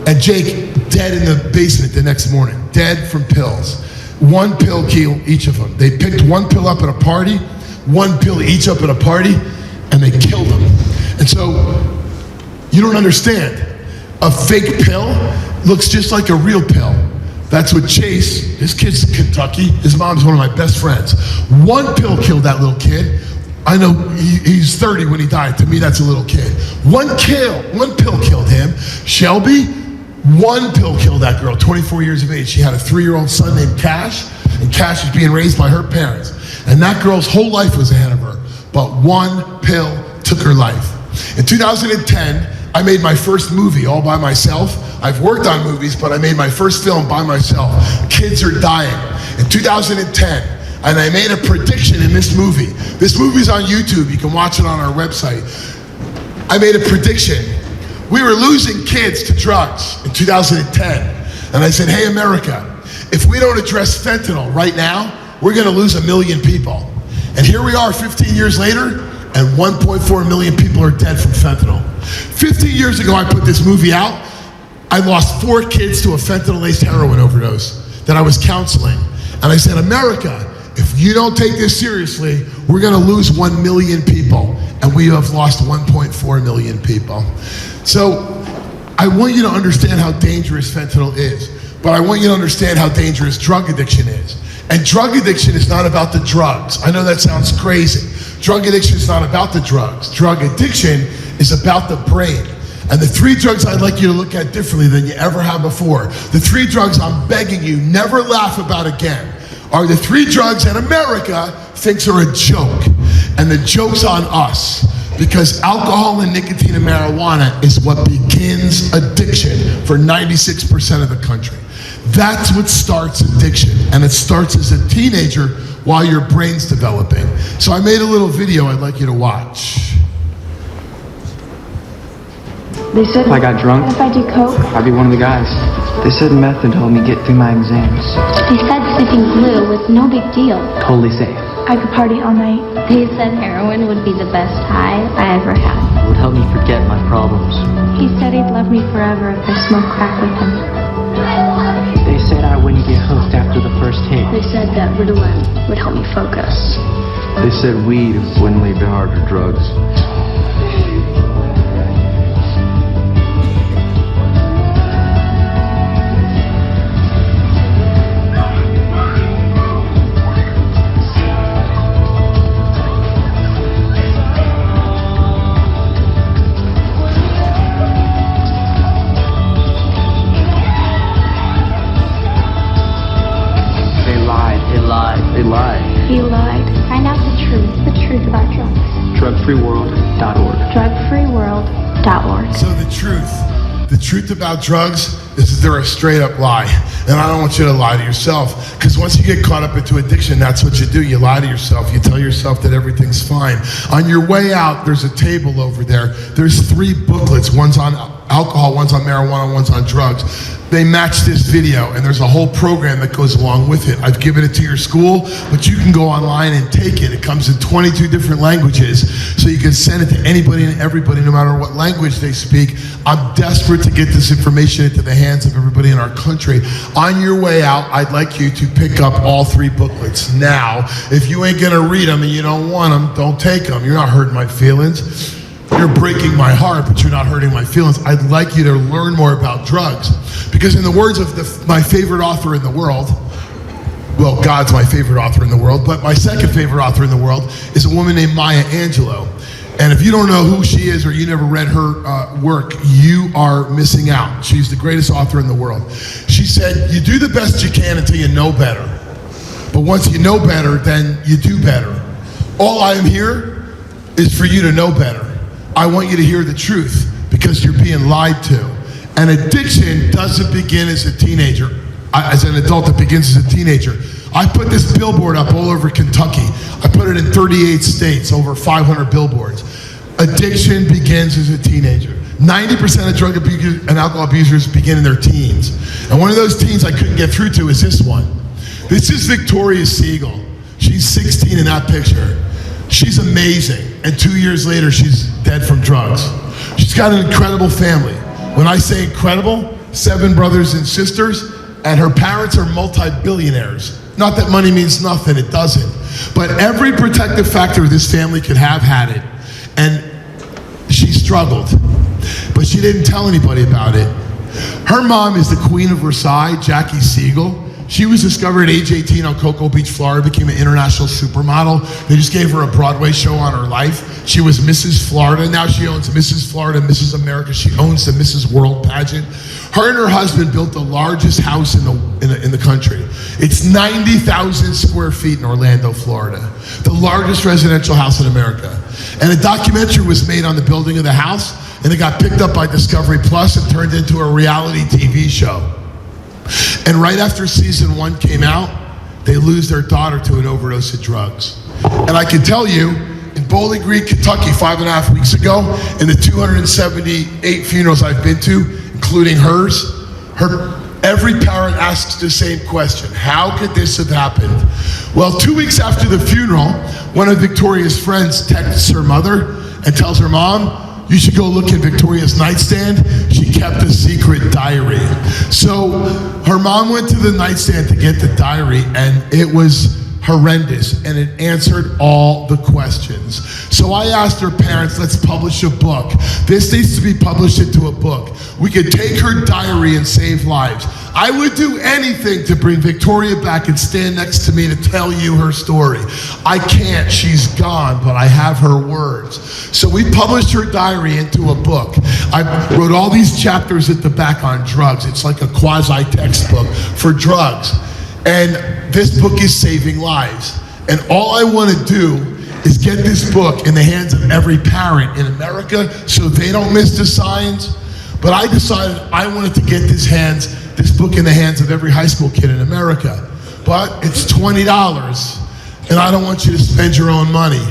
and Jake dead in the basement the next morning. Dead from pills. One pill killed each of them. They picked one pill up at a party, one pill each up at a party, and they killed them. And so, you don't understand. A fake pill looks just like a real pill. That's what Chase, his kid's in Kentucky, his mom's one of my best friends. One pill killed that little kid. I know he's 30 when he died. To me, that's a little kid. One pill killed him. Shelby, one pill killed that girl, 24 years of age. She had a 3-year-old son named Cash, and Cash was being raised by her parents. And that girl's whole life was ahead of her. But one pill took her life. In 2010, I made my first movie all by myself. I've worked on movies, but I made my first film by myself. Kids are dying. In 2010, and I made a prediction in this movie. This movie's on YouTube. You can watch it on our website. I made a prediction. We were losing kids to drugs in 2010. And I said, hey, America, if we don't address fentanyl right now, we're going to lose 1 million people. And here we are 15 years later, and 1.4 million people are dead from fentanyl. 15 years ago, I put this movie out. I lost 4 kids to a fentanyl-laced heroin overdose that I was counseling. And I said, America, if you don't take this seriously, we're gonna lose 1 million people. And we have lost 1.4 million people. So I want you to understand how dangerous fentanyl is, but I want you to understand how dangerous drug addiction is. And drug addiction is not about the drugs. I know that sounds crazy. Drug addiction is not about the drugs. Drug addiction is about the brain. And the 3 drugs I'd like you to look at differently than you ever have before, the 3 drugs I'm begging you never laugh about again, are the 3 drugs that America thinks are a joke. And the joke's on us. Because alcohol and nicotine and marijuana is what begins addiction for 96% of the country. That's what starts addiction, and it starts as a teenager while your brain's developing. So I made a little video I'd like you to watch. They said if I got drunk, if I do coke, I'd be one of the guys. They said meth would help me get through my exams. they said sniffing glue was no big deal. Totally safe. I could party all night. They said heroin would be the best high I ever had. It would help me forget my problems. He said he'd love me forever if I smoked crack with him. They said I wouldn't get hooked after the first hit. They said that Ritalin would help me focus. They said weed wouldn't leave me hard for drugs. They lied. He lied. Find out the truth about drugs. Drugfreeworld.org. Drugfreeworld.org. So the truth about drugs is that they're a straight up lie. And I don't want you to lie to yourself, because once you get caught up into addiction, that's what you do. You lie to yourself. You tell yourself that everything's fine. On your way out, there's a table over there. There's 3 booklets. One's on alcohol, one's on marijuana, one's on drugs. They match this video, and there's a whole program that goes along with it. I've given it to your school, but you can go online and take it. It comes in 22 different languages, so you can send it to anybody and everybody, no matter what language they speak. I'm desperate to get this information into the hands of everybody in our country. On your way out, I'd like you to pick up all 3 booklets now. If you ain't gonna read them and you don't want them, don't take them. You're not hurting my feelings. You're breaking my heart, but you're not hurting my feelings. I'd like you to learn more about drugs. Because in the words of my favorite author in the world, well, God's my favorite author in the world, but my second favorite author in the world is a woman named Maya Angelou. And if you don't know who she is or you never read her work, you are missing out. She's the greatest author in the world. She said, you do the best you can until you know better. But once you know better, then you do better. All I am here is for you to know better. I want you to hear the truth because you're being lied to. And addiction doesn't begin as a teenager. As an adult, it begins as a teenager. I put this billboard up all over Kentucky. I put it in 38 states, over 500 billboards. Addiction begins as a teenager. 90% of drug abusers and alcohol abusers begin in their teens. And one of those teens I couldn't get through to is this one. This is Victoria Siegel. She's 16 in that picture. She's amazing. And 2 years later, she's dead from drugs. She's got an incredible family. When I say incredible, 7 brothers and sisters, and her parents are multi-billionaires. Not that money means nothing, it doesn't. But every protective factor this family could have had it. And she struggled. But she didn't tell anybody about it. Her mom is the Queen of Versailles, Jackie Siegel. She was discovered at age 18 on Cocoa Beach, Florida, became an international supermodel. They just gave her a Broadway show on her life. She was Mrs. Florida. Now she owns Mrs. Florida, Mrs. America. She owns the Mrs. World pageant. Her and her husband built the largest house in the country. It's 90,000 square feet in Orlando, Florida. The largest residential house in America. And a documentary was made on the building of the house, and it got picked up by Discovery Plus and turned into a reality TV show. And right after season 1 came out, they lose their daughter to an overdose of drugs. And I can tell you, in Bowling Green, Kentucky, 5.5 weeks ago, in the 278 funerals I've been to, including hers, every parent asks the same question: how could this have happened? Well, 2 weeks after the funeral, one of Victoria's friends texts her mother and tells her, Mom, you should go look at Victoria's nightstand. She kept a secret diary. So her mom went to the nightstand to get the diary, and it was horrendous, and it answered all the questions. So I asked her parents, let's publish a book. This needs to be published into a book. We could take her diary and save lives. I would do anything to bring Victoria back and stand next to me to tell you her story. I can't, she's gone, but I have her words. So we published her diary into a book. I wrote all these chapters at the back on drugs. It's like a quasi-textbook for drugs. And this book is saving lives. And all I want to do is get this book in the hands of every parent in America so they don't miss the signs. But I decided I wanted to get this book in the hands of every high school kid in America. But it's $20, and I don't want you to spend your own money.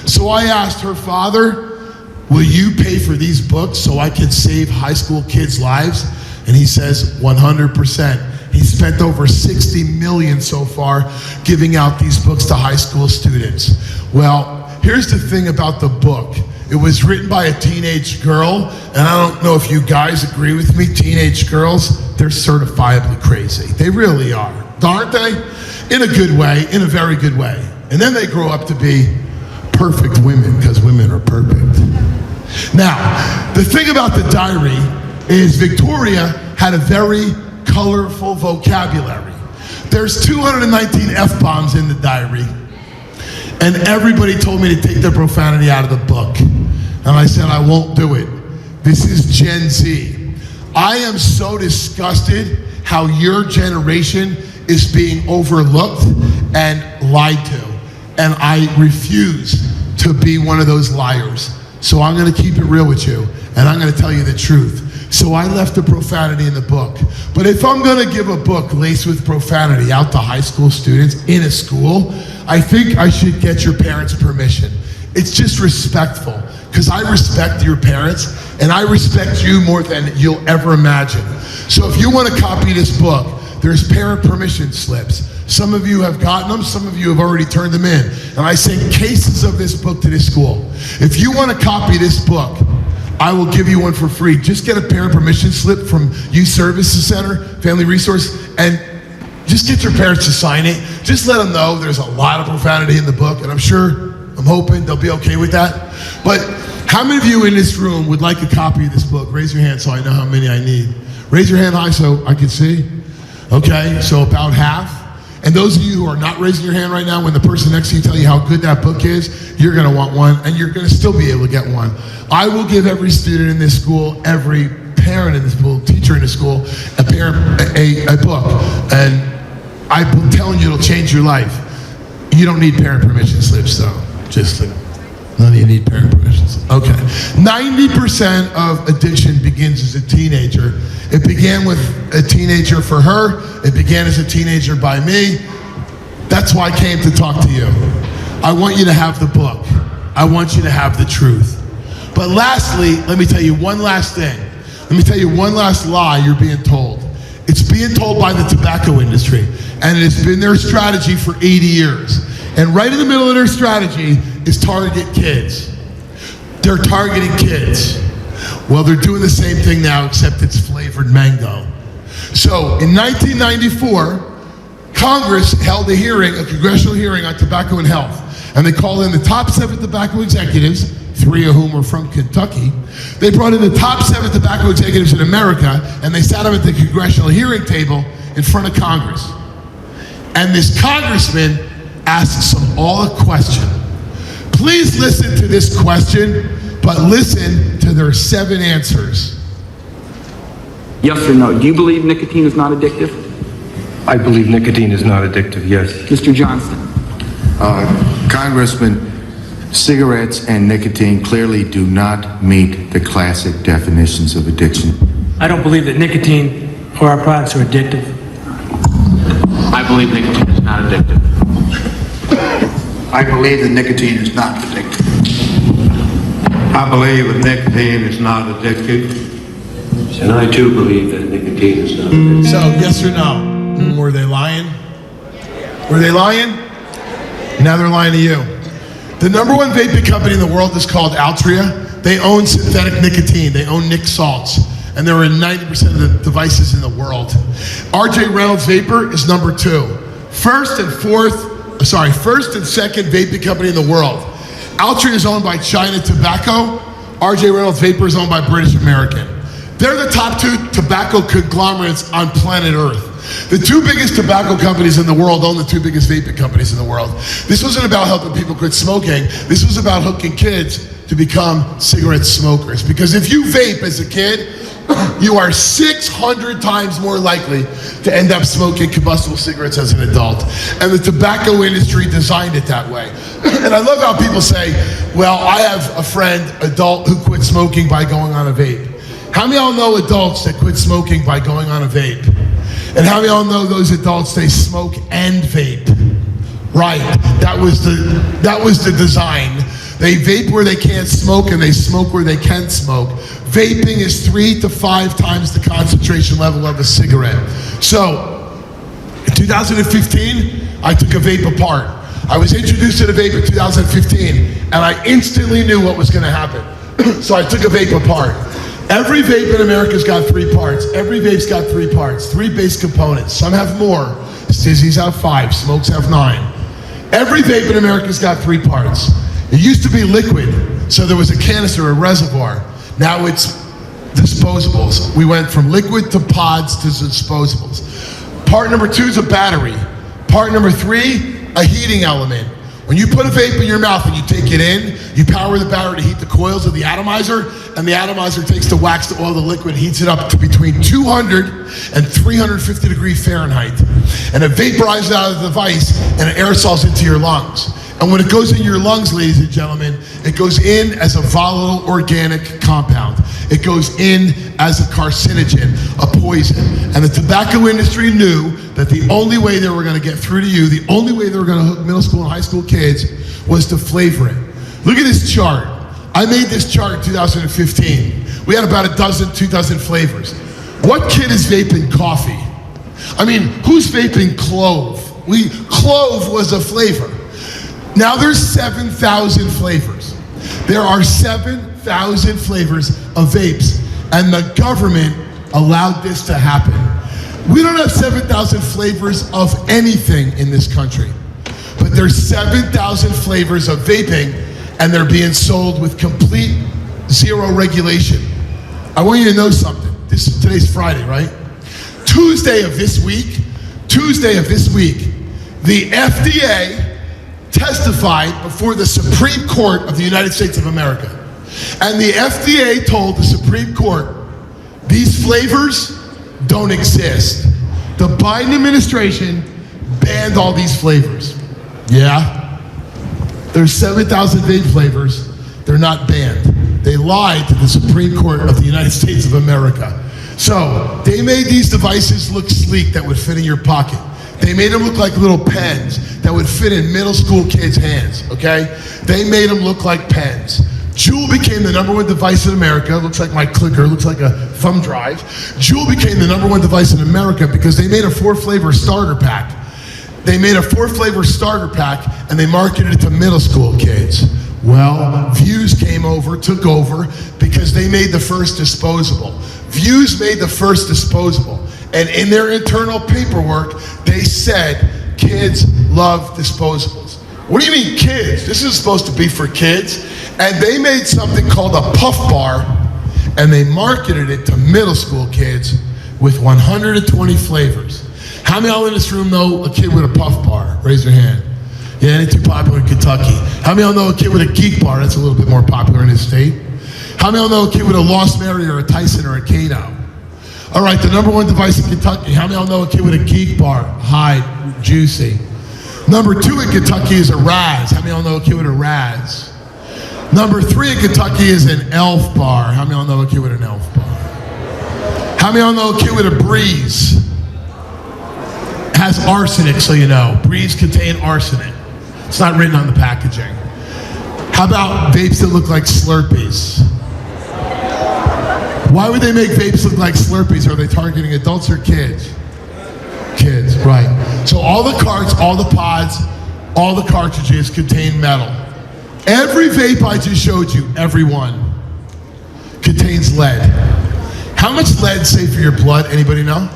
So I asked her father, will you pay for these books so I can save high school kids' lives? And he says, 100%. He spent over $60 million so far giving out these books to high school students. Well, here's the thing about the book. It was written by a teenage girl, and I don't know if you guys agree with me, teenage girls, they're certifiably crazy. They really are, aren't they? In a good way, in a very good way. And then they grow up to be perfect women, because women are perfect. Now, the thing about the diary is Victoria had a very colorful vocabulary. There's 219 F-bombs in the diary, and everybody told me to take the profanity out of the book. And I said, I won't do it. This is Gen Z. I am so disgusted how your generation is being overlooked and lied to. And I refuse to be one of those liars. So I'm gonna keep it real with you, and I'm gonna tell you the truth. So I left the profanity in the book. But if I'm gonna give a book laced with profanity out to high school students in a school, I think I should get your parents' permission. It's just respectful, because I respect your parents, and I respect you more than you'll ever imagine. So if you want to copy this book, there's parent permission slips. Some of you have gotten them, some of you have already turned them in. And I send cases of this book to this school. If you want to copy this book, I will give you one for free. Just get a parent permission slip from Youth Services Center, Family Resource, and just get your parents to sign it. Just let them know there's a lot of profanity in the book, and I'm hoping they'll be okay with that. But how many of you in this room would like a copy of this book? Raise your hand so I know how many I need. Raise your hand high so I can see. Okay, so about half. And those of you who are not raising your hand right now, when the person next to you tell you how good that book is, you're gonna want one, and you're gonna still be able to get one. I will give every student in this school, every parent in this school, teacher in this school, a book. And I'm telling you, it'll change your life. You don't need parent permission slips, though. Just none of you need parent permissions. Okay. 90% of addiction begins as a teenager. It began with a teenager for her. It began as a teenager by me. That's why I came to talk to you. I want you to have the book. I want you to have the truth. But lastly, let me tell you one last thing. Let me tell you one last lie you're being told. It's being told by the tobacco industry, and it's been their strategy for 80 years. And right in the middle of their strategy is target kids. They're targeting kids. Well, they're doing the same thing now, except it's flavored mango. So in 1994, Congress held a hearing, a congressional hearing on tobacco and health. And they called in the top 7 tobacco executives, 3 of whom are from Kentucky. They brought in the top 7 tobacco executives in America, and they sat them at the congressional hearing table in front of Congress. And this congressman asks them all a question. Please listen to this question, but listen to their 7 answers. Yes or no? Do you believe nicotine is not addictive? I believe nicotine is not addictive, yes. Mr. Johnston? Congressman, cigarettes and nicotine clearly do not meet the classic definitions of addiction. I don't believe that nicotine or our products are addictive. I believe nicotine is not addictive. I believe that nicotine is not addictive. I believe that nicotine is not addictive. And I too believe that nicotine is not addictive. So, yes or no? Were they lying? Were they lying? Now they're lying to you. The number 1 vaping company in the world is called Altria. They own synthetic nicotine. They own Nic salts. And they're in 90% of the devices in the world. RJ Reynolds Vapor is number 2. First and second vaping company in the world. Altria is owned by China Tobacco. RJ Reynolds Vapor is owned by British American. They're the top 2 tobacco conglomerates on planet Earth. The 2 biggest tobacco companies in the world own the 2 biggest vaping companies in the world. This wasn't about helping people quit smoking. This was about hooking kids to become cigarette smokers. Because if you vape as a kid, you are 600 times more likely to end up smoking combustible cigarettes as an adult. And the tobacco industry designed it that way. And I love how people say, well, I have a friend, adult, who quit smoking by going on a vape. How many of y'all know adults that quit smoking by going on a vape? And how many of y'all know those adults, they smoke and vape? Right, that was the design. They vape where they can't smoke and they smoke where they can smoke. Vaping is 3 to 5 times the concentration level of a cigarette. So 2015, I took a vape apart. I was introduced to the vape in 2015, and I instantly knew what was going to happen. So I took a vape apart. Every vape in America's got 3 parts. Every vape's got 3 parts, 3 base components. Some have more. Stizzies have 5, smokes have 9. Every vape in America's got 3 parts. It used to be liquid, so there was a canister, a reservoir. Now it's disposables. We went from liquid to pods to disposables. Part number 2 is a battery. Part number 3, a heating element. When you put a vape in your mouth and you take it in, you power the battery to heat the coils of the atomizer, and the atomizer takes the wax, the oil, the liquid, heats it up to between 200 and 350 degrees Fahrenheit. And it vaporizes out of the device and it aerosols into your lungs. And when it goes in your lungs, ladies and gentlemen, it goes in as a volatile organic compound. It goes in as a carcinogen, a poison. And the tobacco industry knew that the only way they were going to get through to you, the only way they were going to hook middle school and high school kids was to flavor it. Look at this chart. I made this chart in 2015. We had about 2 flavors. What kid is vaping coffee? I mean, who's vaping clove? Clove was a flavor. Now there's 7,000 flavors. There are 7,000 flavors of vapes, and the government allowed this to happen. We don't have 7,000 flavors of anything in this country, but there's 7,000 flavors of vaping, and they're being sold with complete zero regulation. I want you to know something. Today's Friday, right? Tuesday of this week, the FDA testified before the Supreme Court of the United States of America. And the FDA told the Supreme Court, these flavors don't exist. The Biden administration banned all these flavors. Yeah. There's 7,000 vape flavors. They're not banned. They lied to the Supreme Court of the United States of America. So they made these devices look sleek that would fit in your pocket. They made them look like little pens that would fit in middle school kids' hands, okay? They made them look like pens. Juul became the #1 device in America. Looks like my clicker, looks like a thumb drive. Juul became the #1 device in America because they made a 4-flavor starter pack. They made a 4-flavor starter pack and they marketed it to middle school kids. Well, Views came over, took over, because they made the first disposable. Views made the first disposable. And in their internal paperwork, they said, kids love disposables. What do you mean kids? This is supposed to be for kids. And they made something called a puff bar, and they marketed it to middle school kids with 120 flavors. How many of y'all in this room know a kid with a puff bar? Raise your hand. Yeah, it ain't too popular in Kentucky. How many of y'all know a kid with a geek bar? That's a little bit more popular in this state. How many of y'all know a kid with a Lost Mary or a Tyson or a Kano? All right, the #1 device in Kentucky. How many of y'all know a kid with a geek bar? Hyde, juicy. #2 in Kentucky is a Raz. How many of y'all know a kid with a Raz? #3 in Kentucky is an Elf bar. How many of y'all know a kid with an Elf bar? How many of y'all know a kid with a Breeze? Has arsenic, so you know. Breeze contain arsenic. It's not written on the packaging. How about vapes that look like Slurpees? Why would they make vapes look like Slurpees? Are they targeting adults or kids? Kids, right. So all the carts, all the pods, all the cartridges contain metal. Every vape I just showed you, every one, contains lead. How much lead safe for your blood? Anybody know?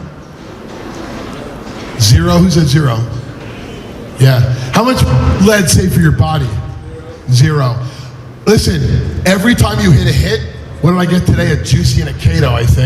0? Who said 0? Yeah. How much lead safe for your body? 0. Listen, every time you hit a hit, what did I get today? A juicy and a Kato, I think.